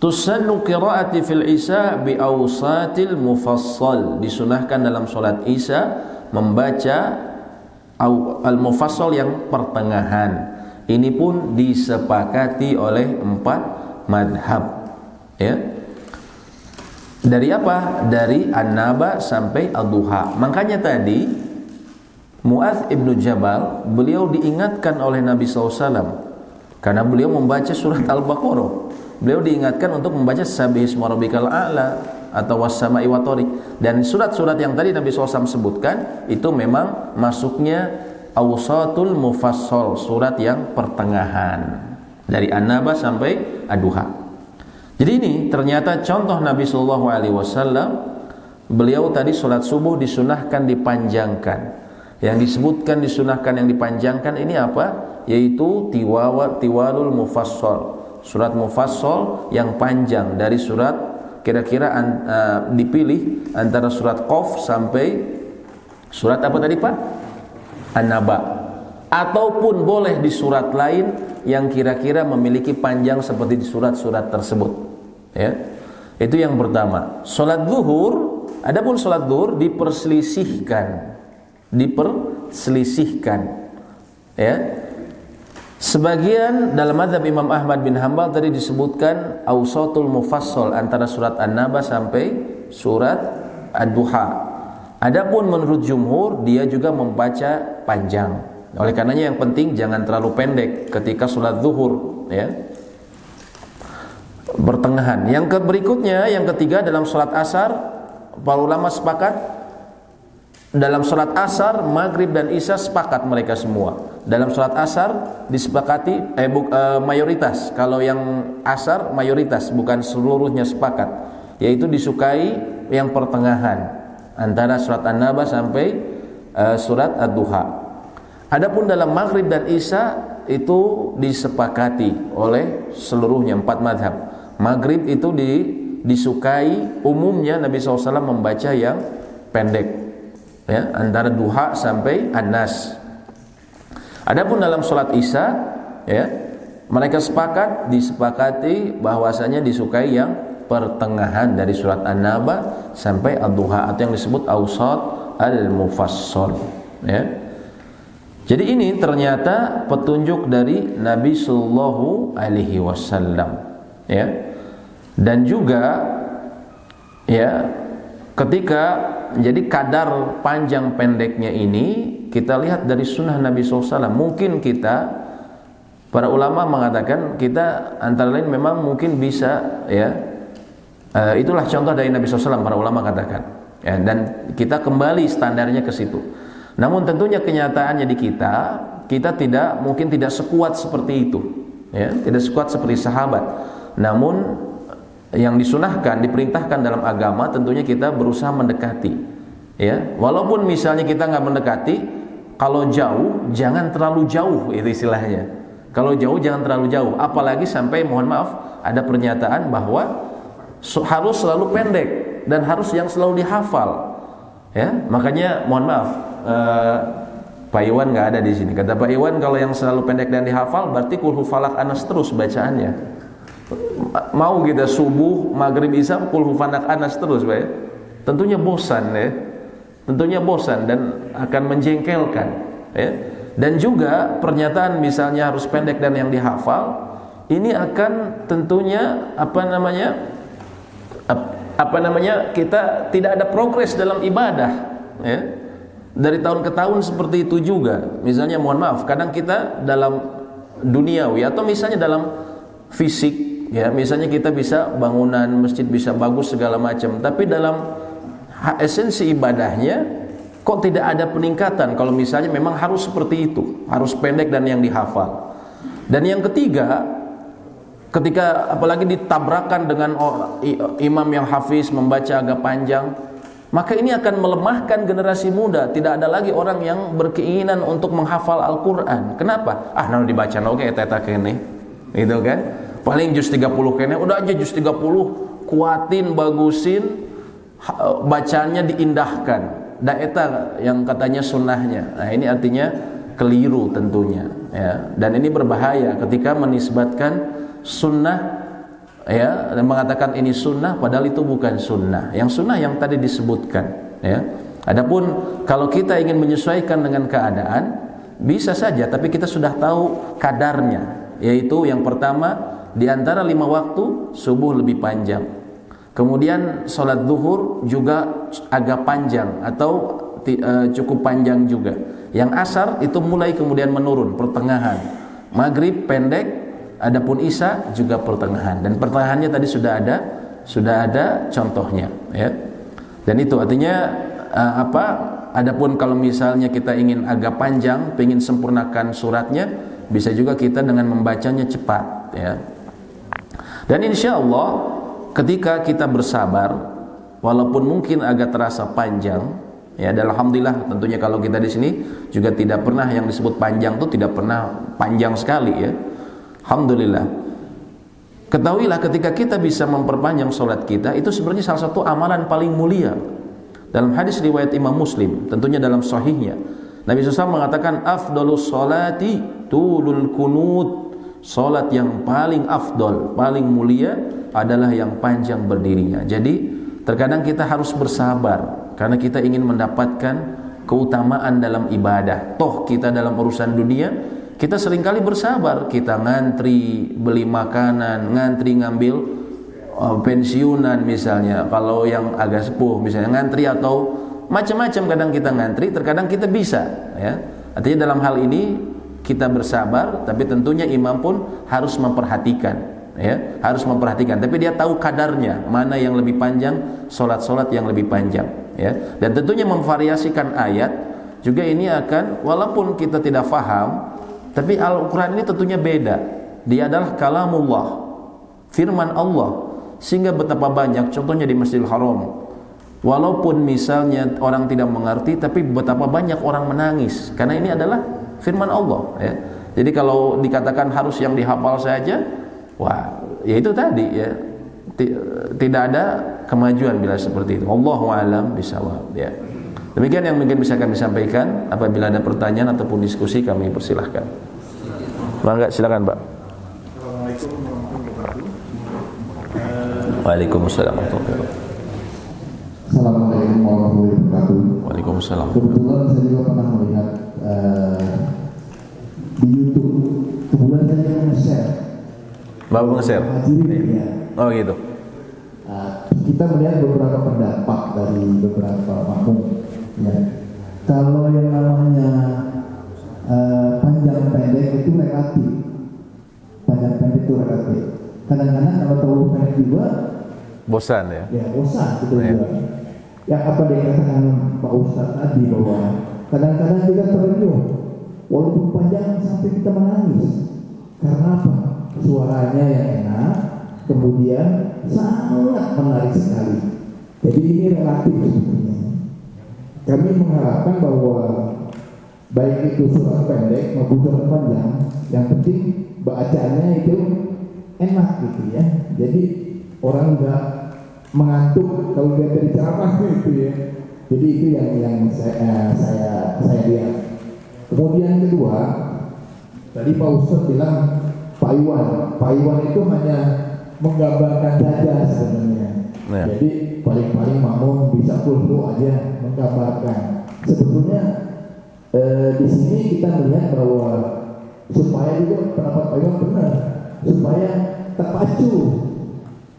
Tusannu qira'ati fil Isya bi awsatil mufassal. Disunahkan dalam salat Isya membaca al-mufassal yang pertengahan. Ini pun disepakati oleh 4 madhab. Ya. Dari apa? Dari An-Naba sampai Ad-Duha. Makanya tadi Mu'adz ibnu Jabal, beliau diingatkan oleh Nabi SAW karena beliau membaca surat Al-Baqarah. Beliau diingatkan untuk membaca Sabbihisma rabbikal a'la atau was-sama'i wat thariq. Dan surat-surat yang tadi Nabi SAW sebutkan itu memang masuknya awsatul mufassal, surat yang pertengahan dari An-Naba sampai Ad-Duha. Jadi ini ternyata contoh Nabi SAW. Beliau tadi sholat subuh disunahkan dipanjangkan. Yang disebutkan disunahkan yang dipanjangkan ini apa? Yaitu tiwalul mufassal, surat mufassal yang panjang dari surat kira-kira dipilih antara surat Qaf sampai surat apa tadi Pak? An-Naba. Ataupun boleh di surat lain yang kira-kira memiliki panjang seperti di surat-surat tersebut. Ya. Itu yang pertama. Salat zuhur, adapun salat zuhur diperselisihkan. Ya. Sebagian dalam mazhab Imam Ahmad bin Hanbal tadi disebutkan awsatul mufassal antara surat An-Naba sampai surat Ad-Duha. Adapun menurut jumhur dia juga membaca panjang. Oleh karenanya yang penting jangan terlalu pendek ketika salat zuhur, ya. Pertengahan. Yang berikutnya, yang ketiga dalam salat asar, para ulama sepakat. Dalam salat asar, maghrib dan isya sepakat mereka semua. Dalam salat asar disepakati mayoritas. Kalau yang asar mayoritas, bukan seluruhnya sepakat. Yaitu disukai yang pertengahan antara surat An-Naba sampai surat Ad-Duha. Adapun dalam maghrib dan isya itu disepakati oleh seluruhnya 4 madhab. Maghrib itu disukai umumnya Nabi SAW membaca yang pendek. ya, antara duha sampai an-nas. Adapun dalam salat Isya, ya, mereka disepakati bahwasanya disukai yang pertengahan dari surat An-Naba sampai ad-duha atau yang disebut awsat al-mufassal, ya. Jadi ini ternyata petunjuk dari Nabi sallallahu alaihi wasallam, ya. Dan juga, ya, ketika jadi kadar panjang pendeknya ini kita lihat dari sunnah Nabi SAW. Mungkin kita, para ulama mengatakan kita antara lain memang mungkin bisa, ya, itulah contoh dari Nabi SAW, para ulama katakan, ya, dan kita kembali standarnya ke situ. Namun tentunya kenyataannya di kita mungkin tidak sekuat seperti itu, ya, tidak sekuat seperti sahabat. Namun yang disunahkan, diperintahkan dalam agama tentunya kita berusaha mendekati, ya. Walaupun misalnya kita nggak mendekati, kalau jauh jangan terlalu jauh, itu istilahnya. Kalau jauh jangan terlalu jauh, apalagi sampai mohon maaf ada pernyataan bahwa harus selalu pendek dan harus yang selalu dihafal, ya. Makanya mohon maaf, Pak Iwan nggak ada di sini. Kata Pak Iwan, kalau yang selalu pendek dan dihafal berarti Qul Hu Falaq Anas terus bacaannya. Mau kita subuh, maghrib, isya Qul Hu Falaq Anas terus, Pak, ya? Tentunya bosan, ya. Tentunya bosan dan akan menjengkelkan, ya. Dan juga pernyataan misalnya harus pendek dan yang dihafal, ini akan tentunya apa namanya kita tidak ada progres dalam ibadah, ya. Dari tahun ke tahun seperti itu juga. Misalnya mohon maaf, kadang kita dalam duniawi atau misalnya dalam fisik, ya, misalnya kita bisa bangunan masjid bisa bagus segala macam, tapi dalam esensi ibadahnya kok tidak ada peningkatan. Kalau misalnya memang harus seperti itu, harus pendek dan yang dihafal. Dan yang ketiga, ketika apalagi ditabrakan dengan imam yang hafiz membaca agak panjang, maka ini akan melemahkan generasi muda. Tidak ada lagi orang yang berkeinginan untuk menghafal Al-Quran. Kenapa? Nah dibaca oke eta kene, gitu kan? Paling juz 30 kene, udah aja juz 30 kuatin, bagusin, bacanya diindahkan. Da eta yang katanya sunnahnya. Nah ini artinya keliru tentunya, ya. Dan ini berbahaya ketika menisbatkan sunnah, ya, dan mengatakan ini sunnah padahal itu bukan sunnah. Yang sunnah yang tadi disebutkan, ya. Adapun kalau kita ingin menyesuaikan dengan keadaan, bisa saja, tapi kita sudah tahu kadarnya, yaitu yang pertama di antara 5 waktu subuh lebih panjang. Kemudian sholat zuhur juga agak panjang atau cukup panjang juga. Yang asar itu mulai kemudian menurun, pertengahan. Maghrib pendek, adapun isya juga pertengahan. Dan pertengahannya tadi sudah ada contohnya, ya. Dan itu artinya adapun kalau misalnya kita ingin agak panjang, ingin sempurnakan suratnya, bisa juga kita dengan membacanya cepat, ya. Dan insya Allah ketika kita bersabar, walaupun mungkin agak terasa panjang, ya, dan alhamdulillah tentunya kalau kita di sini juga tidak pernah yang disebut panjang itu tidak pernah panjang sekali, ya. Alhamdulillah. Ketahuilah ketika kita bisa memperpanjang sholat kita, itu sebenarnya salah satu amalan paling mulia. Dalam hadis riwayat Imam Muslim, tentunya dalam sahihnya, Nabi SAW mengatakan afdalus sholati tulul kunut. Sholat yang paling afdol, paling mulia adalah yang panjang berdirinya. Jadi terkadang kita harus bersabar karena kita ingin mendapatkan keutamaan dalam ibadah. Toh kita dalam urusan dunia, kita seringkali bersabar. Kita ngantri beli makanan, ngantri ngambil pensiunan misalnya. Kalau yang agak sepuh misalnya ngantri atau macam-macam, kadang kita ngantri, terkadang kita bisa, ya. Artinya dalam hal ini kita bersabar, tapi tentunya imam pun harus memperhatikan, ya, harus memperhatikan. Tapi dia tahu kadarnya, mana yang lebih panjang, solat-solat yang lebih panjang, ya. Dan tentunya memvariasikan ayat juga ini akan, walaupun kita tidak faham, tapi Al-Quran ini tentunya beda. Dia adalah kalamullah, firman Allah, sehingga betapa banyak, contohnya di Masjidil Haram, walaupun misalnya orang tidak mengerti, tapi betapa banyak orang menangis karena ini adalah firman Allah, ya. Jadi kalau dikatakan harus yang dihafal saja, wah, ya itu tadi, ya, tidak ada kemajuan bila seperti itu. Allahu a'lam bishawab, ya. Demikian yang mungkin bisa kami sampaikan. Apabila ada pertanyaan ataupun diskusi, kami persilahkan. Bangga, silakan Pak. Assalamualaikum warahmatullahi wabarakatuh. Waalaikumsalam warahmatullahi wabarakatuh. Assalamualaikum warahmatullahi wabarakatuh. Waalaikumsalam. Kebetulan saya juga pernah melihat di YouTube, kemudian saya nge-share. Bapak nge-share? Hadirin ya. Oh gitu. Kita melihat beberapa pendapat dari beberapa makmum. Ya. Kalau yang namanya panjang pendek itu relatif. Panjang pendek itu relatif. Kadang-kadang kalau terlalu pendek juga, Bosan ya? ya bosan gitu Ya. juga. Yang apa dikatakan Pak Ustadz tadi bahwa kadang-kadang kita terenyuh, walaupun panjang sampai kita menangis. Karena apa? Suaranya yang enak, kemudian sangat menarik sekali. Jadi ini relatif sebetulnya. Kami mengharapkan bahwa baik itu surat pendek maupun surat panjang, yang penting bacaannya itu enak gitu ya. Jadi orang enggak mengantuk kalau dia dari ceramah gitu ya. Jadi itu yang saya lihat. Kemudian kedua, tadi Pak Ustadz bilang Pak Iwan itu hanya menggambarkan saja sebenarnya. Ya. Jadi paling-paling makmum bisa full aja menggambarkan. Sebetulnya di sini kita melihat bahwa supaya juga pendapat Pak Iwan benar, supaya terpacu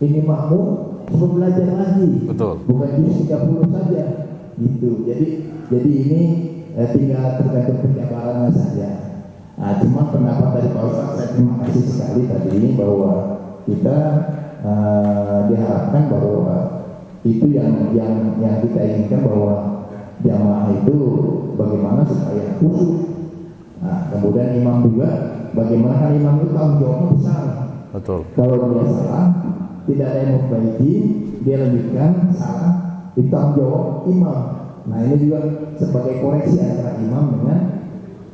ini makmum supaya belajar lagi. Betul. Bukan juz 30 saja gitu. Jadi ini tinggal tergantung penjabarannya saja. Nah, cuma pendapat dari Pak Ustadz saya terima kasih sekali tadi bahwa kita diharapkan bahwa itu yang kita inginkan bahwa jamaah itu bagaimana supaya khusyuk. Nah, kemudian imam juga bagaimana kan imam itu tanggung jawabnya besar. Betul. Kalau dia salah, tidak ada yang memperbaiki, dia lanjutkan salah, itu tanggung jawab imam. Nah ini juga sebagai koreksi antara imam dengan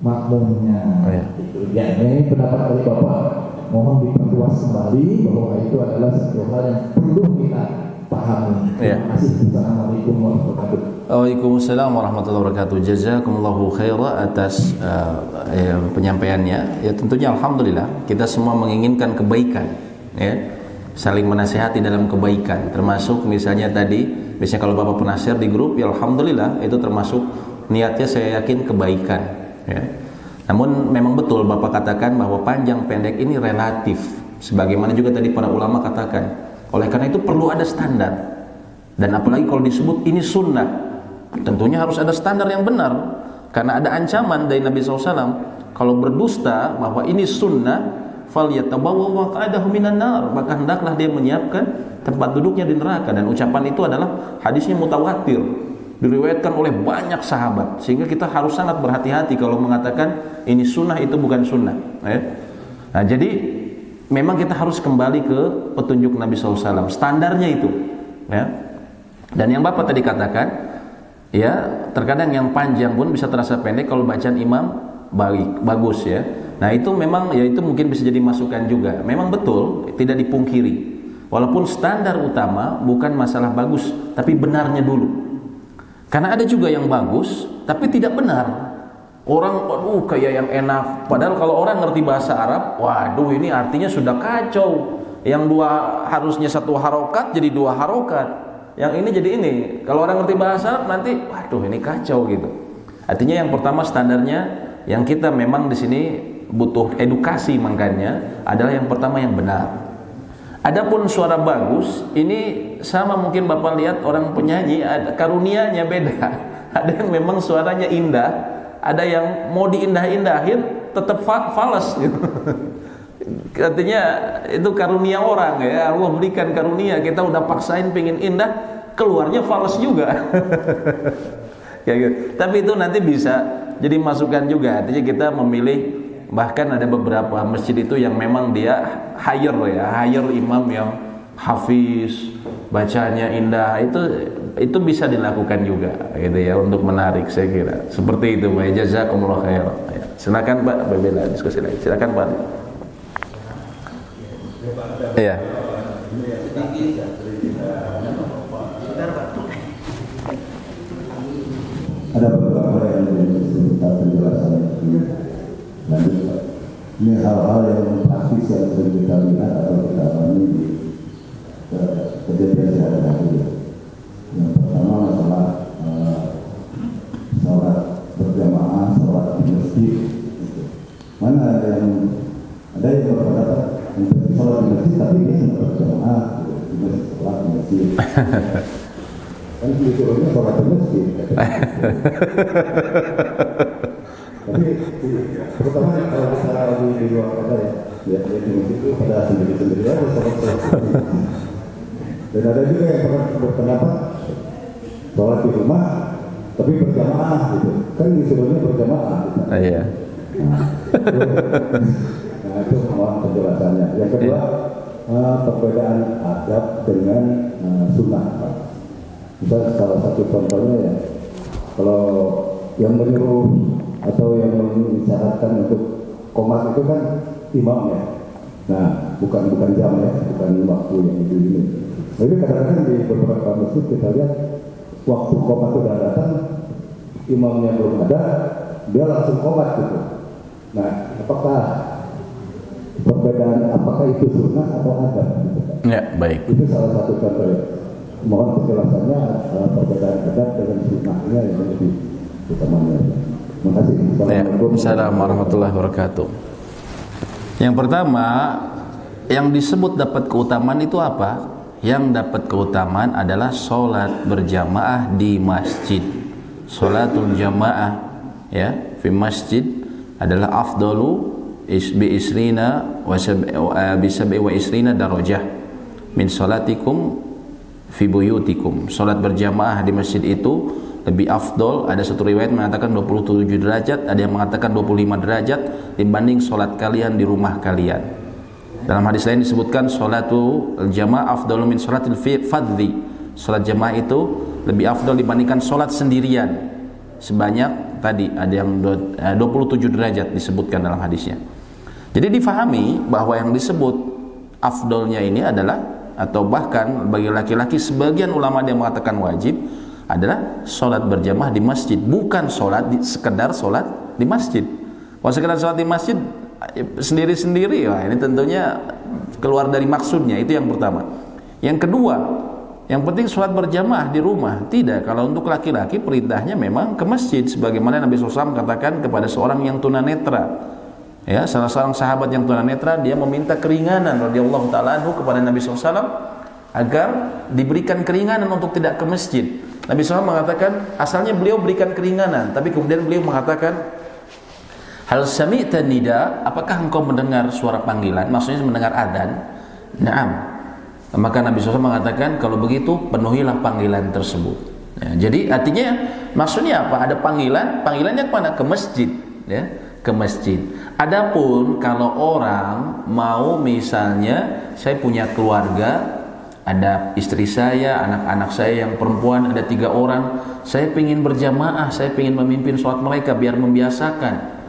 makmumnya. Oh, ya. Itu ya, ini pendapat dari Bapak. Mohon diperluas kembali bahwa itu adalah satu hal yang perlu kita pahami. Ya. Terima kasih. Assalamualaikum warahmatullahi wabarakatuh. Waalaikumsalam warahmatullahi wabarakatuh. Jazakumullahu khairan atas penyampaiannya. Ya tentunya alhamdulillah kita semua menginginkan kebaikan, ya. Saling menasihati dalam kebaikan. Termasuk misalnya tadi, biasanya kalau Bapak pernah share di grup, ya alhamdulillah itu termasuk niatnya saya yakin kebaikan, ya. Namun memang betul Bapak katakan bahwa panjang pendek ini relatif. Sebagaimana juga tadi para ulama katakan. Oleh karena itu perlu ada standar. Dan apalagi kalau disebut ini sunnah, tentunya harus ada standar yang benar. Karena ada ancaman dari Nabi SAW, kalau berdusta bahwa ini sunnah, falyatabawwa maq'adahu minan nar, maka hendaklah dia menyiapkan tempat duduknya di neraka. Dan ucapan itu adalah hadisnya mutawatir, diriwayatkan oleh banyak sahabat, sehingga kita harus sangat berhati-hati kalau mengatakan ini sunnah itu bukan sunnah, ya. Nah, jadi memang kita harus kembali ke petunjuk Nabi SAW, standarnya itu, ya. Dan yang Bapak tadi katakan, ya terkadang yang panjang pun bisa terasa pendek kalau bacaan imam bagus, ya. Nah itu memang, ya itu mungkin bisa jadi masukan juga. Memang betul, tidak dipungkiri. Walaupun standar utama bukan masalah bagus, tapi benarnya dulu. Karena ada juga yang bagus, tapi tidak benar. Orang, waduh kayak yang enak. Padahal kalau orang ngerti bahasa Arab, waduh ini artinya sudah kacau. Yang harusnya satu harokat jadi dua harokat. Yang ini jadi ini. Kalau orang ngerti bahasa Arab nanti, waduh ini kacau gitu. Artinya yang pertama standarnya, yang kita memang di sini butuh edukasi makanya adalah yang pertama yang benar. Adapun suara bagus, ini sama mungkin Bapak lihat orang penyanyi, karunianya beda. Ada yang memang suaranya indah, ada yang mau diindah-indahin tetap falas gitu. Artinya itu karunia orang, ya. Allah berikan karunia, kita udah paksain pengen indah, keluarnya falas juga. Ya gitu. Tapi itu nanti bisa jadi masukan juga. Artinya kita memilih. Bahkan ada beberapa masjid itu yang memang dia hire imam yang hafiz, bacanya indah, itu bisa dilakukan juga gitu ya, untuk menarik saya kira. Seperti itu Pak. Jazakumullah khairan. Ya. Silakan Pak, berbeda diskusi lagi. Silakan Pak. Iya. Ada beberapa yang kita penjelasan lanjut. Ini hal-hal yang praktis yang sering kita lihat atau kita alami di kejadian sehari-hari. Yang pertama masalah sholat berjamaah, sholat di masjid. Mana ada yang berpendapat untuk sholat di masjid tapi dia tidak berjamaah di masjid, sholat di masjid. Kan disuruhnya sholat di masjid. Tapi terutama kalau kita di luar kota ya di masjid itu pada sendiri-sendiri aja sholat. Dan ada juga yang berpendapat sholat di rumah tapi berjamaah gitu. Kan disuruhnya berjamaah gitu. Iya. Nah itu semua penjelasannya. Yang kedua perbedaan adab dengan sunnah. Misal salah satu contohnya ya, kalau yang menyuruh atau yang mengisyaratkan untuk qomat itu kan imam ya. Nah bukan jam ya, bukan waktu yang ini. Jadi kadang-kadang di beberapa masjid kita lihat waktu qomat sudah datang, imamnya belum ada, dia langsung qomat gitu. Nah, apakah itu sunnah atau adab? Ya, baik. Itu salah satu contoh ya. Mohon penjelasannya perbedaan adab dengan sunnahnya yang lebih utamanya. Terima kasih. Assalamualaikum warahmatullahi wabarakatuh. Yang pertama, yang disebut dapat keutamaan itu apa? Yang dapat keutamaan adalah sholat berjamaah di masjid. Sholatul jamaah ya fi masjid adalah afdalu bi isrina wa sab'i wa isrina darajah min sholatikum fi buyutikum. Sholat berjamaah di masjid itu lebih afdol. Ada satu riwayat mengatakan 27 derajat, ada yang mengatakan 25 derajat dibanding sholat kalian di rumah kalian. Dalam hadis lain disebutkan sholatul jamaah afdalu min sholatil fadhi. Sholat jamaah itu lebih afdol dibandingkan sholat sendirian. Sebanyak tadi ada yang 27 derajat disebutkan dalam hadisnya. Jadi difahami bahwa yang disebut afdolnya ini adalah, atau bahkan bagi laki-laki sebagian ulama yang mengatakan wajib, adalah sholat berjamaah di masjid, bukan sekedar sholat di masjid. Kalau sekedar sholat di masjid sendiri-sendiri, wah ini tentunya keluar dari maksudnya. Itu yang pertama. Yang kedua, yang penting sholat berjamaah di rumah. Tidak, kalau untuk laki-laki perintahnya memang ke masjid, sebagaimana Nabi SAW katakan kepada seorang yang tunanetra. Ya, salah seorang sahabat yang tunanetra, dia meminta keringanan radhiyallahu taala anhu kepada Nabi SAW agar diberikan keringanan untuk tidak ke masjid. Nabi SAW mengatakan, asalnya beliau berikan keringanan, tapi kemudian beliau mengatakan, hal sami'ta nida, apakah engkau mendengar suara panggilan? Maksudnya mendengar adzan. Naam. Maka Nabi SAW mengatakan, kalau begitu penuhilah panggilan tersebut. Ya, jadi artinya maksudnya apa? Ada panggilannya kemana? Ke masjid, ya, ke masjid. Adapun kalau orang mau misalnya, saya punya keluarga, ada istri saya, anak-anak saya yang perempuan ada 3 orang, saya ingin berjamaah, saya ingin memimpin sholat mereka biar membiasakan.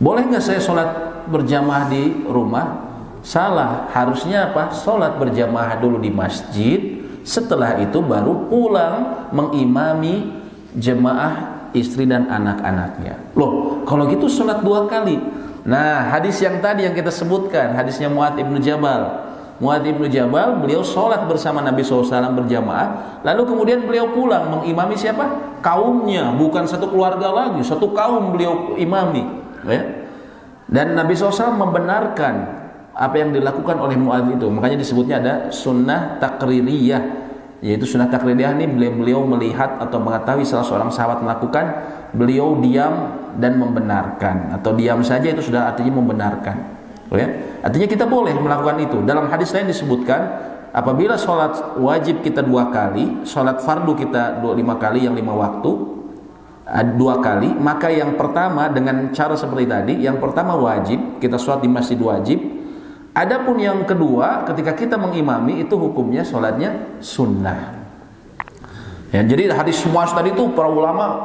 Boleh nggak saya sholat berjamaah di rumah? Salah, harusnya apa? Sholat berjamaah dulu di masjid, setelah itu baru pulang mengimami jemaah istri dan anak-anaknya. Loh, kalau gitu sholat 2 kali. Nah, hadis yang tadi yang kita sebutkan, hadisnya Mu'adz ibnu Jabal. Mu'adz ibnu Jabal, beliau sholat bersama Nabi SAW berjamaah, lalu kemudian beliau pulang mengimami siapa? Kaumnya, bukan satu keluarga lagi, satu kaum beliau imami. Ya? Dan Nabi SAW membenarkan apa yang dilakukan oleh Mu'adz itu. Makanya disebutnya ada sunnah takririyah, yaitu sunnah takririyah ini beliau melihat atau mengetahui salah seorang sahabat melakukan, beliau diam dan membenarkan, atau diam saja itu sudah artinya membenarkan. Ya? Artinya kita boleh melakukan itu. Dalam hadis lain disebutkan, apabila sholat wajib kita 2 kali, sholat fardu kita 5 kali, yang 5 waktu 2 kali, maka yang pertama dengan cara seperti tadi, yang pertama wajib, kita sholat di masjid wajib. Adapun yang kedua, ketika kita mengimami, itu hukumnya sholatnya sunnah. Ya, jadi hadis semua tadi itu para ulama,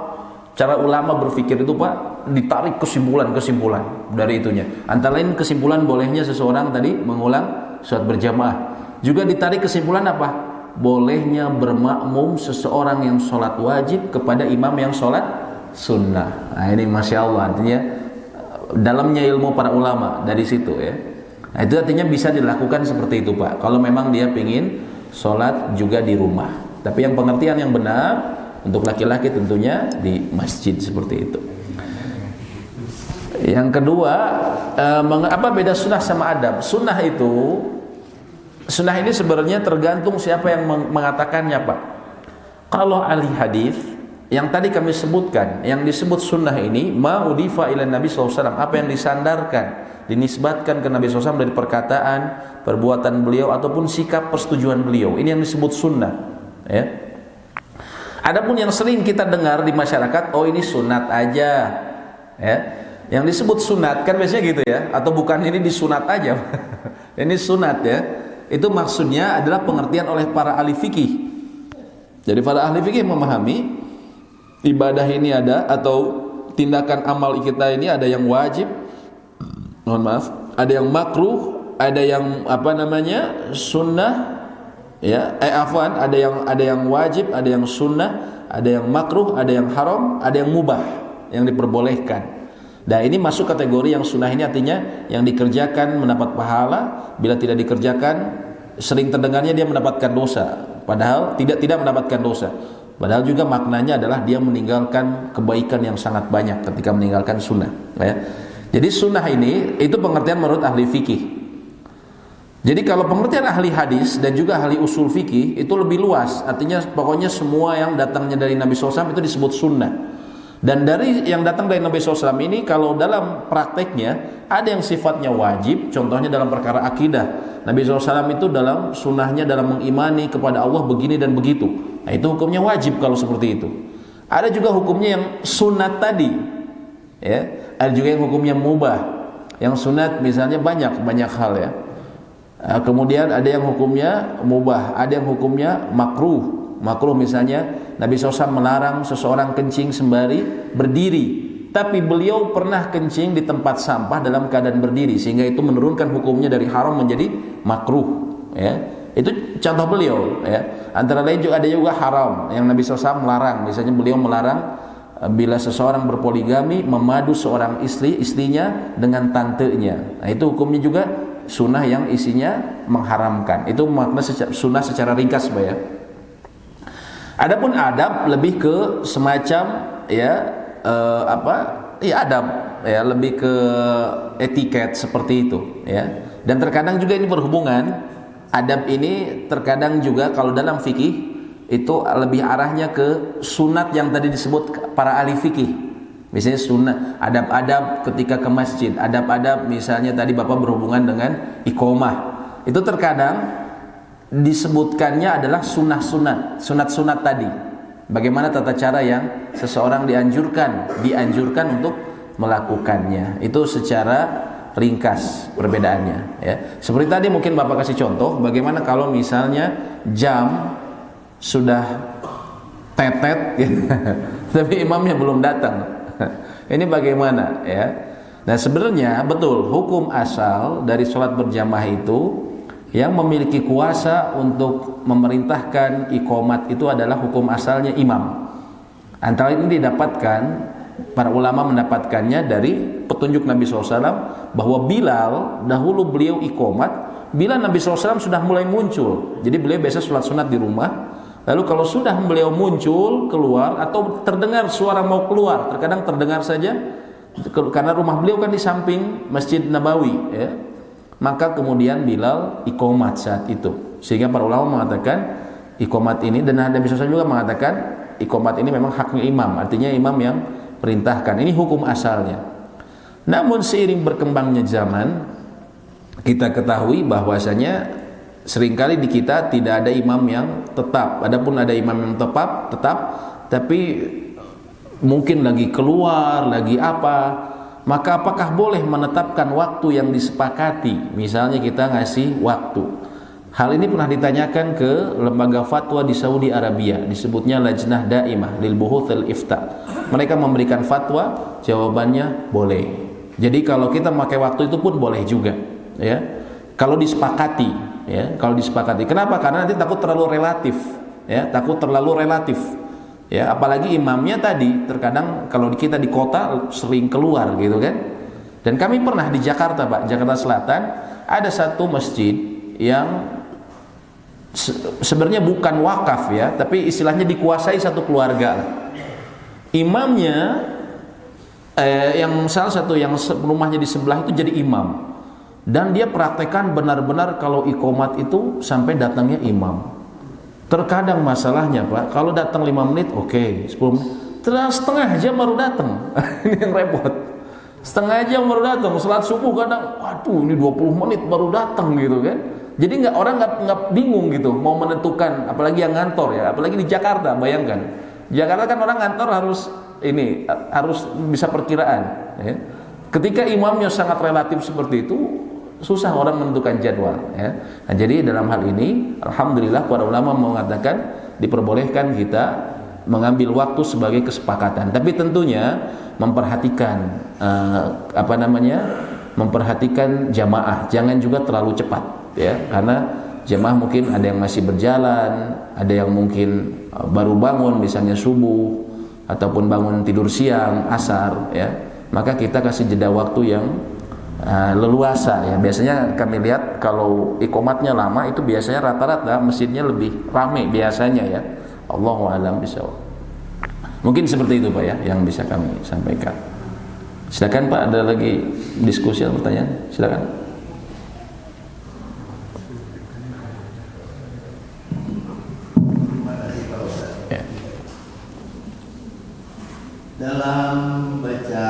cara ulama berpikir itu Pak, ditarik kesimpulan-kesimpulan dari itunya. Antara lain kesimpulan bolehnya seseorang tadi mengulang sholat berjamaah. Juga ditarik kesimpulan apa? bolehnya bermakmum seseorang yang sholat wajib kepada imam yang sholat sunnah. Nah ini Masya Allah, artinya dalamnya ilmu para ulama dari situ ya. Nah itu artinya bisa dilakukan seperti itu Pak, kalau memang dia ingin sholat juga di rumah. Tapi yang pengertian yang benar untuk laki-laki tentunya di masjid seperti itu. Yang kedua, apa beda sunnah sama adab? Sunnah ini sebenarnya tergantung siapa yang mengatakannya Pak. Kalau ahli hadis yang tadi kami sebutkan, yang disebut sunnah ini ma'udifa ila Nabi SAW, apa yang disandarkan, dinisbatkan ke Nabi SAW dari perkataan, perbuatan beliau ataupun sikap persetujuan beliau, ini yang disebut sunnah ya. Adapun yang sering kita dengar di masyarakat, oh ini sunat aja ya. Yang disebut sunat kan biasanya gitu ya, atau bukan ini disunat aja. Ini sunat ya. Itu maksudnya adalah pengertian oleh para ahli fikih. Jadi para ahli fikih memahami ibadah ini ada, atau tindakan amal kita ini ada yang wajib, mohon maaf, ada yang makruh, ada yang sunnah ya, ada yang wajib, ada yang sunnah, ada yang makruh, ada yang haram, ada yang mubah, yang diperbolehkan. Nah ini masuk kategori yang sunnah ini, artinya yang dikerjakan mendapat pahala, bila tidak dikerjakan sering terdengarnya dia mendapatkan dosa, padahal tidak mendapatkan dosa. Padahal juga maknanya adalah dia meninggalkan kebaikan yang sangat banyak ketika meninggalkan sunnah ya. Jadi sunnah ini itu pengertian menurut ahli fikih. Jadi kalau pengertian ahli hadis dan juga ahli usul fikih itu lebih luas, artinya pokoknya semua yang datangnya dari Nabi SAW itu disebut sunnah. Dan dari yang datang dari Nabi SAW ini, kalau dalam prakteknya ada yang sifatnya wajib, contohnya dalam perkara akidah. Nabi SAW itu dalam sunnahnya dalam mengimani kepada Allah begini dan begitu. Nah itu hukumnya wajib kalau seperti itu. Ada juga hukumnya yang sunat tadi ya. Ada juga yang hukumnya mubah. Yang sunat misalnya banyak hal ya. Kemudian ada yang hukumnya mubah, ada yang hukumnya makruh. Makruh misalnya Nabi SAW melarang seseorang kencing sembari berdiri, tapi beliau pernah kencing di tempat sampah dalam keadaan berdiri, sehingga itu menurunkan hukumnya dari haram menjadi makruh ya. Itu contoh beliau ya. Antara lain juga ada juga haram yang Nabi SAW melarang, misalnya beliau melarang bila seseorang berpoligami memadu seorang istrinya dengan tantenya. Nah itu hukumnya juga sunnah yang isinya mengharamkan. Itu makna sunnah secara ringkas Pak ya. Adapun adab lebih ke semacam adab ya, lebih ke etiket seperti itu ya. Dan terkadang juga ini berhubungan, adab ini terkadang juga kalau dalam fikih itu lebih arahnya ke sunat yang tadi disebut para ahli fikih. Misalnya sunat, adab-adab ketika ke masjid, adab-adab misalnya tadi Bapak berhubungan dengan iqomah. Itu terkadang disebutkannya adalah sunat tadi. Bagaimana tata cara yang seseorang dianjurkan untuk melakukannya. Itu secara ringkas perbedaannya ya. Seperti tadi mungkin Bapak kasih contoh, bagaimana kalau misalnya jam sudah tetet ya, tapi imamnya belum datang. Ini bagaimana ya? Nah sebenarnya betul hukum asal dari sholat berjamaah itu yang memiliki kuasa untuk memerintahkan iqomat itu adalah hukum asalnya imam. Antara ini didapatkan, para ulama mendapatkannya dari petunjuk Nabi SAW bahwa Bilal dahulu beliau iqomat bila Nabi SAW sudah mulai muncul. Jadi beliau biasa sholat sunat di rumah, lalu kalau sudah beliau muncul keluar atau terdengar suara mau keluar, terkadang terdengar saja karena rumah beliau kan di samping Masjid Nabawi ya. Maka kemudian Bilal iqomat saat itu, sehingga para ulama mengatakan iqomat ini, dan Nabi SAW juga mengatakan iqomat ini memang haknya imam, artinya imam yang perintahkan. Ini hukum asalnya. Namun seiring berkembangnya zaman, kita ketahui bahwasanya seringkali di kita tidak ada imam yang tetap. Adapun ada imam yang tetap, tapi mungkin lagi keluar, lagi apa, maka apakah boleh menetapkan waktu yang disepakati? Misalnya kita ngasih waktu. Hal ini pernah ditanyakan ke lembaga fatwa di Saudi Arabia, disebutnya Lajnah Daimah lil Buhuth al Ifta. Mereka memberikan fatwa, jawabannya boleh. Jadi kalau kita memakai waktu itu pun boleh juga ya. Kalau disepakati ya kalau disepakati. Kenapa? Karena nanti takut terlalu relatif, ya, takut terlalu relatif. Ya, apalagi imamnya tadi terkadang kalau kita di kota sering keluar gitu kan. Dan kami pernah di Jakarta, Pak, Jakarta Selatan, ada satu masjid yang sebenarnya bukan wakaf ya, tapi istilahnya dikuasai satu keluarga. Imamnya yang salah satu yang rumahnya di sebelah itu jadi imam. Dan dia praktekkan benar-benar kalau iqomat itu sampai datangnya imam. Terkadang masalahnya, Pak, kalau datang 5 menit oke, 10 menit, terus setengah jam baru datang. Ini yang repot. Setengah jam baru datang, salat subuh kadang, waduh ini 20 menit baru datang gitu kan. Jadi orang nggak bingung gitu mau menentukan, apalagi yang ngantor ya, apalagi di Jakarta, bayangkan. Jakarta kan orang ngantor harus bisa perkiraan ya. Ketika imamnya sangat relatif seperti itu, susah orang menentukan jadwal ya. Nah, jadi dalam hal ini alhamdulillah para ulama mengatakan diperbolehkan kita mengambil waktu sebagai kesepakatan, tapi tentunya memperhatikan memperhatikan jamaah, jangan juga terlalu cepat ya, karena jamaah mungkin ada yang masih berjalan, ada yang mungkin baru bangun misalnya subuh ataupun bangun tidur siang asar ya, maka kita kasih jeda waktu yang leluasa ya. Biasanya kami lihat kalau iqomatnya lama itu biasanya rata-rata masjidnya lebih ramai biasanya ya. Allahu a'lam bishawab. Mungkin seperti itu Pak ya yang bisa kami sampaikan. Silakan Pak, ada lagi diskusi atau pertanyaan? Silakan. Ya. Dalam baca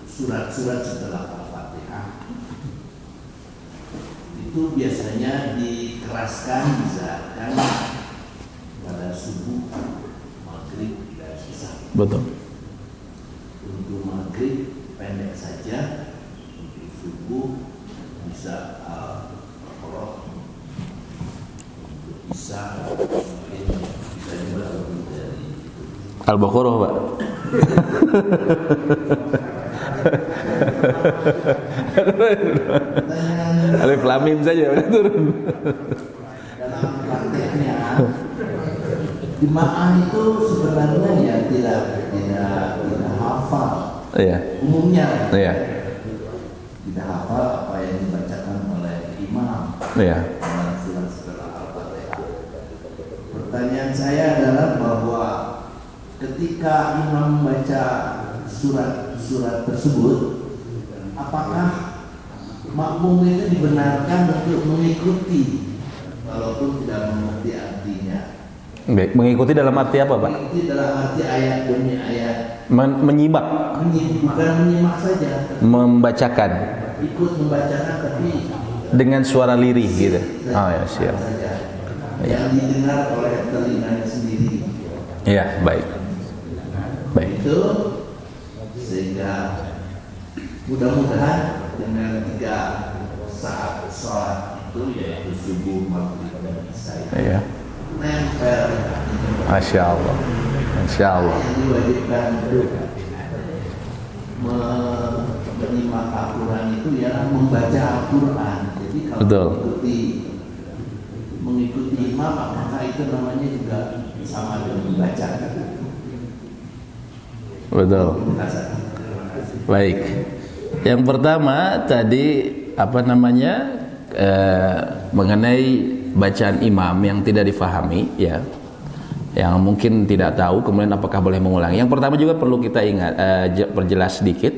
surat-surat setelah itu biasanya dikeraskan, misalkan pada subuh, maghrib dan isya. Betul. Untuk maghrib pendek saja, untuk subuh bisa al-Baqarah, untuk isya mungkin bisa juga lebih dari Al-Baqarah, Pak. Alif Lam Mim saja udah turun. Dalam prakteknya jemaah itu sebenarnya ya tidak hafal. Iya. Umumnya Iya. tidak hafal apa yang dibacakan oleh imam. Iya. Dalam surat setelah Al-Fatihah. Pertanyaan saya adalah bahwa ketika imam membaca surat tersebut, apakah makmum itu dibenarkan untuk mengikuti walaupun tidak mengerti artinya? Baik, mengikuti dalam arti apa, Pak? Mengikuti dalam arti ayat demi ayat. Menyimak. Bukan menyimak saja. Membacakan. Ikut membacakan tapi dengan suara lirih gitu. Oh ya, siap. Yang didengar oleh telinganya sendiri. Iya, baik. Baik. Itu sehingga mudah-mudahan dengan 3 saat sholat itu yaitu subuh, maghrib dan isya Iya. nempel. Masya Allah. Masya Allah. Yang diwajibkan untuk menyimak Al-Quran itu ya membaca Al-Quran. Jadi kalau Betul. mengikuti imam, apakah itu namanya juga sama dengan membaca? Betul. Baik. Yang pertama tadi mengenai bacaan imam yang tidak difahami ya, yang mungkin tidak tahu kemudian apakah boleh mengulangi. Yang pertama juga perlu kita ingat perjelas sedikit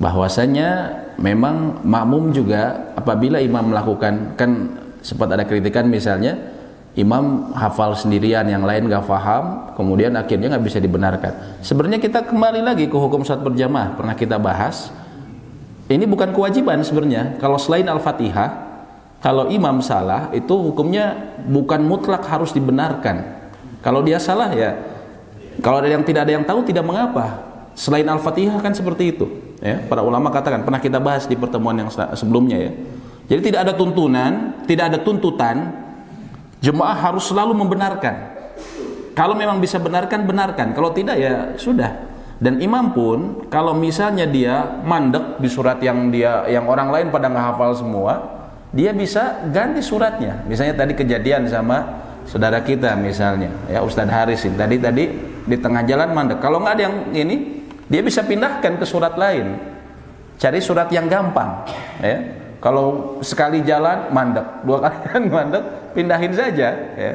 bahwasanya memang makmum juga apabila imam melakukan, kan sempat ada kritikan misalnya imam hafal sendirian, yang lain gak paham, kemudian akhirnya gak bisa dibenarkan. Sebenarnya kita kembali lagi ke hukum salat berjamaah, pernah kita bahas. Ini bukan kewajiban sebenarnya. Kalau selain Al-Fatihah, kalau imam salah itu hukumnya bukan mutlak harus dibenarkan. Kalau dia salah ya, kalau ada yang tidak ada yang tahu tidak mengapa. Selain Al-Fatihah kan seperti itu. Ya, para ulama katakan, pernah kita bahas di pertemuan yang sebelumnya ya. Jadi tidak ada tuntutan jemaah harus selalu membenarkan. Kalau memang bisa benarkan, benarkan. Kalau tidak ya sudah. Dan imam pun kalau misalnya dia mandek di surat yang orang lain pada nggak hafal semua, dia bisa ganti suratnya. Misalnya tadi kejadian sama saudara kita misalnya, ya Ustadz Haris ini tadi di tengah jalan mandek. Kalau nggak ada yang ini, dia bisa pindahkan ke surat lain. Cari surat yang gampang, ya. Kalau sekali jalan mandek, 2 kali jalan mandek, pindahin saja, ya.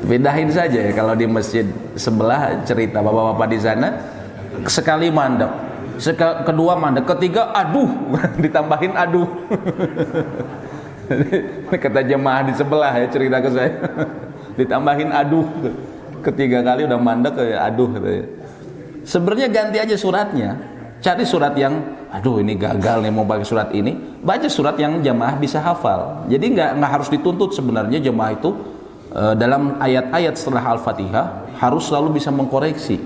Pindahin saja ya. Kalau di masjid sebelah cerita bapak-bapak di sana, sekali mandek, kedua mandek, ketiga aduh, ditambahin aduh. Kata jemaah di sebelah ya cerita ke saya, ditambahin aduh, ketiga kali udah mandek ya aduh. Sebenarnya ganti aja suratnya, cari surat yang aduh ini gagal nih mau pakai surat ini, baca surat yang jemaah bisa hafal. Jadi nggak harus dituntut sebenarnya jemaah itu dalam ayat-ayat setelah Al-Fatihah harus selalu bisa mengkoreksi.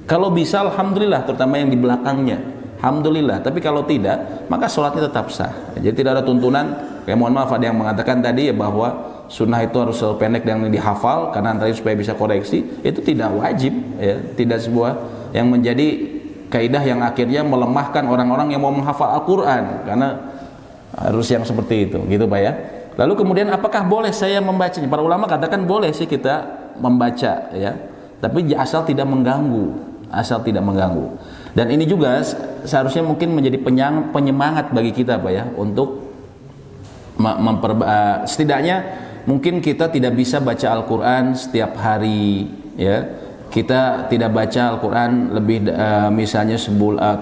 Kalau bisa alhamdulillah, terutama yang di belakangnya alhamdulillah, tapi kalau tidak maka sholatnya tetap sah. Jadi tidak ada tuntunan. Kayak mohon maaf ada yang mengatakan tadi ya bahwa sunnah itu harus pendek dan dihafal karena antara supaya bisa koreksi, itu tidak wajib ya, tidak sebuah yang menjadi kaidah yang akhirnya melemahkan orang-orang yang mau menghafal Al-Quran, karena harus yang seperti itu gitu Pak ya. Lalu kemudian apakah boleh saya membacanya? Para ulama katakan boleh sih kita membaca ya, tapi asal tidak mengganggu, dan ini juga seharusnya mungkin menjadi penyemangat bagi kita Pak ya, untuk setidaknya mungkin kita tidak bisa baca Al-Quran setiap hari ya, kita tidak baca Al-Quran lebih misalnya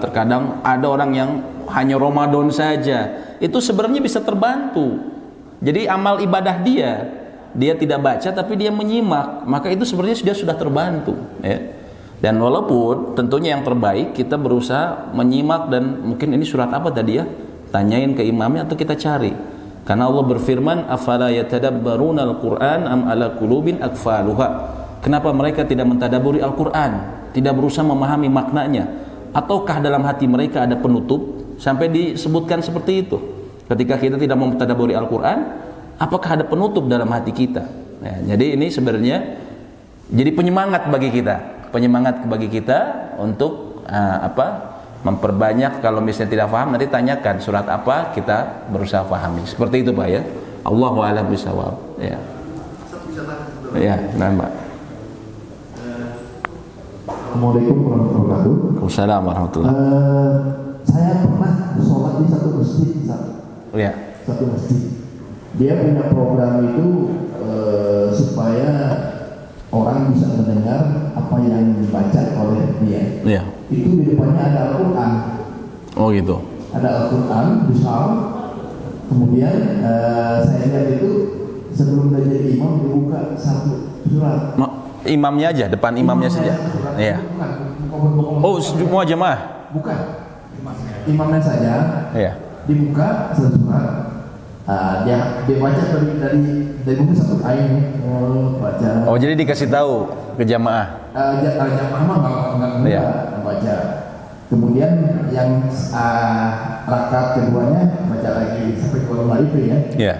terkadang ada orang yang hanya Ramadan saja, itu sebenarnya bisa terbantu. Jadi amal ibadah dia tidak baca tapi dia menyimak, maka itu sebenarnya sudah terbantu ya. Dan walaupun tentunya yang terbaik kita berusaha menyimak, dan mungkin ini surat apa tadi ya, tanyain ke imamnya atau kita cari. Karena Allah berfirman, afala yatadabbaruna al-Qur'an am ala qulubin aqfaluha. Kenapa mereka tidak mentadaburi Al-Qur'an, tidak berusaha memahami maknanya, ataukah dalam hati mereka ada penutup? Sampai disebutkan seperti itu. Ketika kita tidak mentadaburi Al-Qur'an, apakah ada penutup dalam hati kita? Ya, jadi ini sebenarnya jadi penyemangat bagi kita untuk memperbanyak. Kalau misalnya tidak paham, nanti tanyakan surat apa, kita berusaha pahami. Seperti itu Pak ya. Allahu a'lam bishawab. Ya. Ya, nah Mbak. Assalamualaikum warahmatullahi wabarakatuh. Waalaikumsalam warahmatullahi. Saya pernah sholat di satu masjid, Ya. satu masjid. Dia punya program itu supaya orang bisa mendengar apa yang dibaca oleh dia. Ya. Itu di depannya ada Al-Quran. Oh gitu. Ada Al-Quran besar. Kemudian saya lihat itu sebelum dia jadi imam dibuka satu surat. Imamnya aja, depan imamnya saja. Iya. Oh, semua jemaah? Bukan. Imamnya saja. Iya. Dibuka satu surat. Dia baca dari buku satu ayat, baca. Oh, jadi dikasih tahu ke jamaah. Jamaah mah nggak baca. Kemudian yang rakaat keduanya baca lagi sampai ke rumah itu ya. Iya.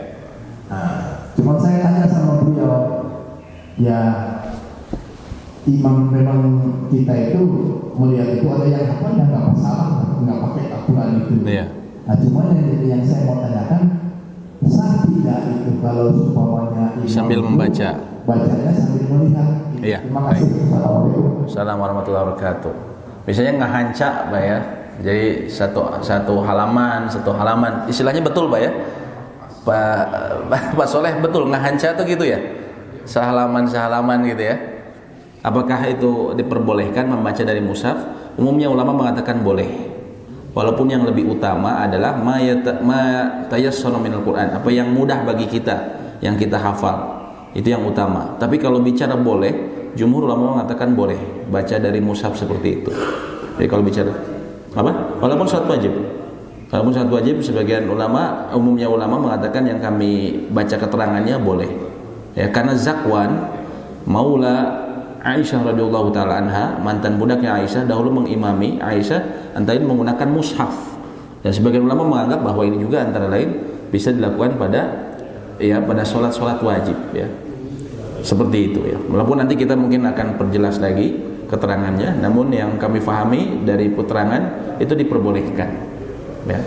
Cuma saya tanya sama beliau, ya imam memang kita itu melihat itu ada yang apa yang nggak masalah, nggak pakai Al-Quran itu. Iya. Nah, cuma yang saya mau tanyakan, sah tidak itu kalau umpamanya sambil membaca, bacanya sambil melihat. Iya. Terima kasih. Assalamualaikum. Assalamualaikum warahmatullahi wabarakatuh. Misalnya ngahanca Pak ya, jadi satu halaman, istilahnya betul Pak ya, Pak Soleh betul ngahanca tuh gitu ya, sehalaman gitu ya. Apakah itu diperbolehkan membaca dari mushaf? Umumnya ulama mengatakan boleh, walaupun yang lebih utama adalah ma tayassara minal Qur'an, apa yang mudah bagi kita, yang kita hafal, itu yang utama. Tapi kalau bicara boleh, jumhur ulama mengatakan boleh baca dari mushaf seperti itu. Jadi kalau bicara apa? Walaupun syarat wajib, sebagian ulama, umumnya ulama mengatakan yang kami baca keterangannya boleh. Ya, karena Zakwan Maula Aisyah radhiyallahu taala anha, mantan budaknya Aisyah, dahulu mengimami Aisyah antara lain menggunakan mushaf. Dan sebagian ulama menganggap bahwa ini juga antara lain bisa dilakukan pada sholat wajib ya. Seperti itu ya. Walaupun nanti kita mungkin akan perjelas lagi keterangannya, namun yang kami pahami dari keterangan itu diperbolehkan. Ya.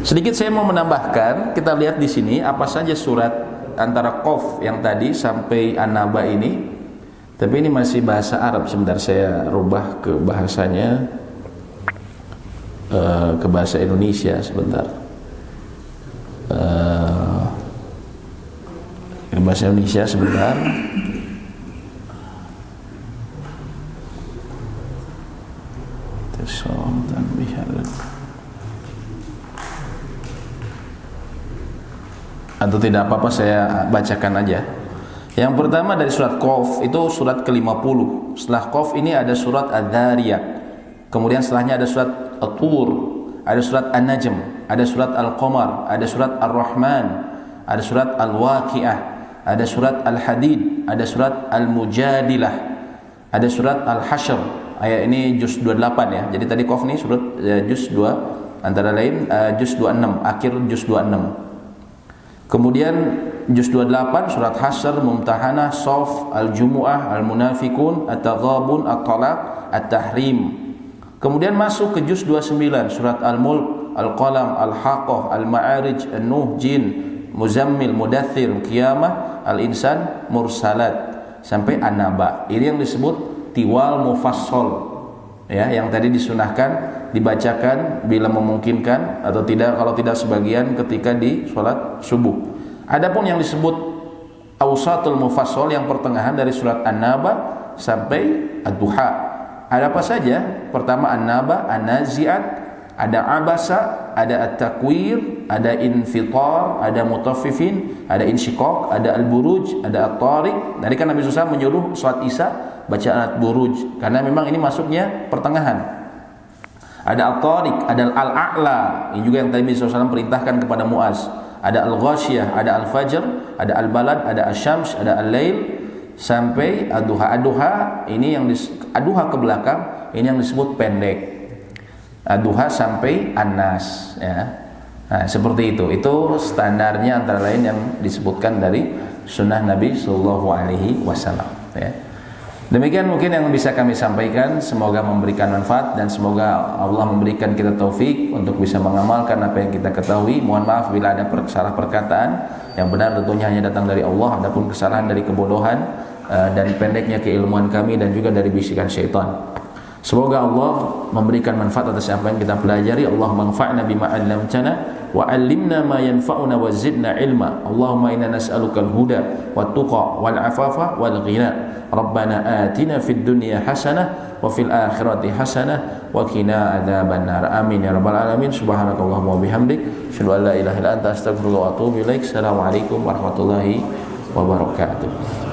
Sedikit saya mau menambahkan, kita lihat di sini apa saja surat antara Qaf yang tadi sampai An-Naba ini. Tapi ini masih bahasa Arab, sebentar saya rubah ke bahasanya, ke bahasa Indonesia sebentar. Ke bahasa Indonesia sebentar. Atau tidak apa-apa saya bacakan aja. Yang pertama dari surat Qaf itu surat ke-50. Setelah Qaf ini ada surat Adz-Dzariyat. Kemudian setelahnya ada surat At-Tur, ada surat An-Najm, ada surat Al-Qamar, ada surat Ar-Rahman, ada surat Al-Waqiah, ada surat Al-Hadid, ada surat Al-Mujadilah, ada surat Al-Hasyr. Ayat ini juz 28 ya. Jadi tadi Qaf ini surat juz 2, antara lain juz 26, akhir juz 26. Kemudian juz 28 surat Hasyr, Mumtahanah, Shaf, Al-Jumu'ah, Al-Munafikun, At-Taghabun, At-Talaq, At-Tahrim. Kemudian masuk ke juz 29 surat Al-Mulk, Al-Qalam, Al-Haqqah, Al-Ma'arij, An-Nuh, Jin, Muzammil, Mudaththir, Qiyamah, Al-Insan, Mursalat sampai An-Naba. Ini yang disebut tiwal mufassal. Ya, yang tadi disunahkan dibacakan bila memungkinkan atau tidak, kalau tidak sebagian ketika di sholat subuh. Adapun yang disebut awsatul mufassal yang pertengahan dari surat An-Naba sampai Ad-Duha. Ada apa saja? Pertama An-Naba, An-Nazi'at, ada Abasa, ada At-Takwir, ada Infitar, ada Mutaffifin, ada Insyiqaq, ada Al-Buruj, ada At-Tariq. Tadi kan Nabi SAW menyuruh sholat Isya baca At-Buruj karena memang ini masuknya pertengahan. Ada At-Tariq, ada Al-A'la, ini juga yang tadi Nabi SAW perintahkan kepada Muaz. Ada Al-Ghashiyah, ada Al-Fajr, ada Al-Balad, ada Asy-Syams, ada Al-Lail sampai Ad-Duha. Ad-Duha ini yang Ad-Duha ke belakang ini yang disebut pendek. Ad-Duha sampai An-Nas ya. Nah, seperti itu. Itu standarnya antara lain yang disebutkan dari sunnah Nabi sallallahu alaihi wasallam ya. Demikian mungkin yang bisa kami sampaikan, semoga memberikan manfaat dan semoga Allah memberikan kita taufik untuk bisa mengamalkan apa yang kita ketahui. Mohon maaf bila ada salah perkataan, yang benar tentunya hanya datang dari Allah, adapun kesalahan dari kebodohan dan pendeknya keilmuan kami dan juga dari bisikan syaitan. Semoga Allah memberikan manfaat atas apa yang kita pelajari. Allahumma anfa'na bima 'allamtana wa 'allimna ma yanfa'una wa zidna ilma. Allahumma inna nas'aluka al-huda wat tuqa wal 'afafa wal ghina. Rabbana atina fid dunya hasanah wa fil akhirati hasanah wa qina adzabannar. Amin ya rabbal alamin. Subhanakallahumma wa bihamdik, asyhadu an la ilaha illa anta, astaghfiruka wa atubu ilaik. Assalamualaikum warahmatullahi wabarakatuh.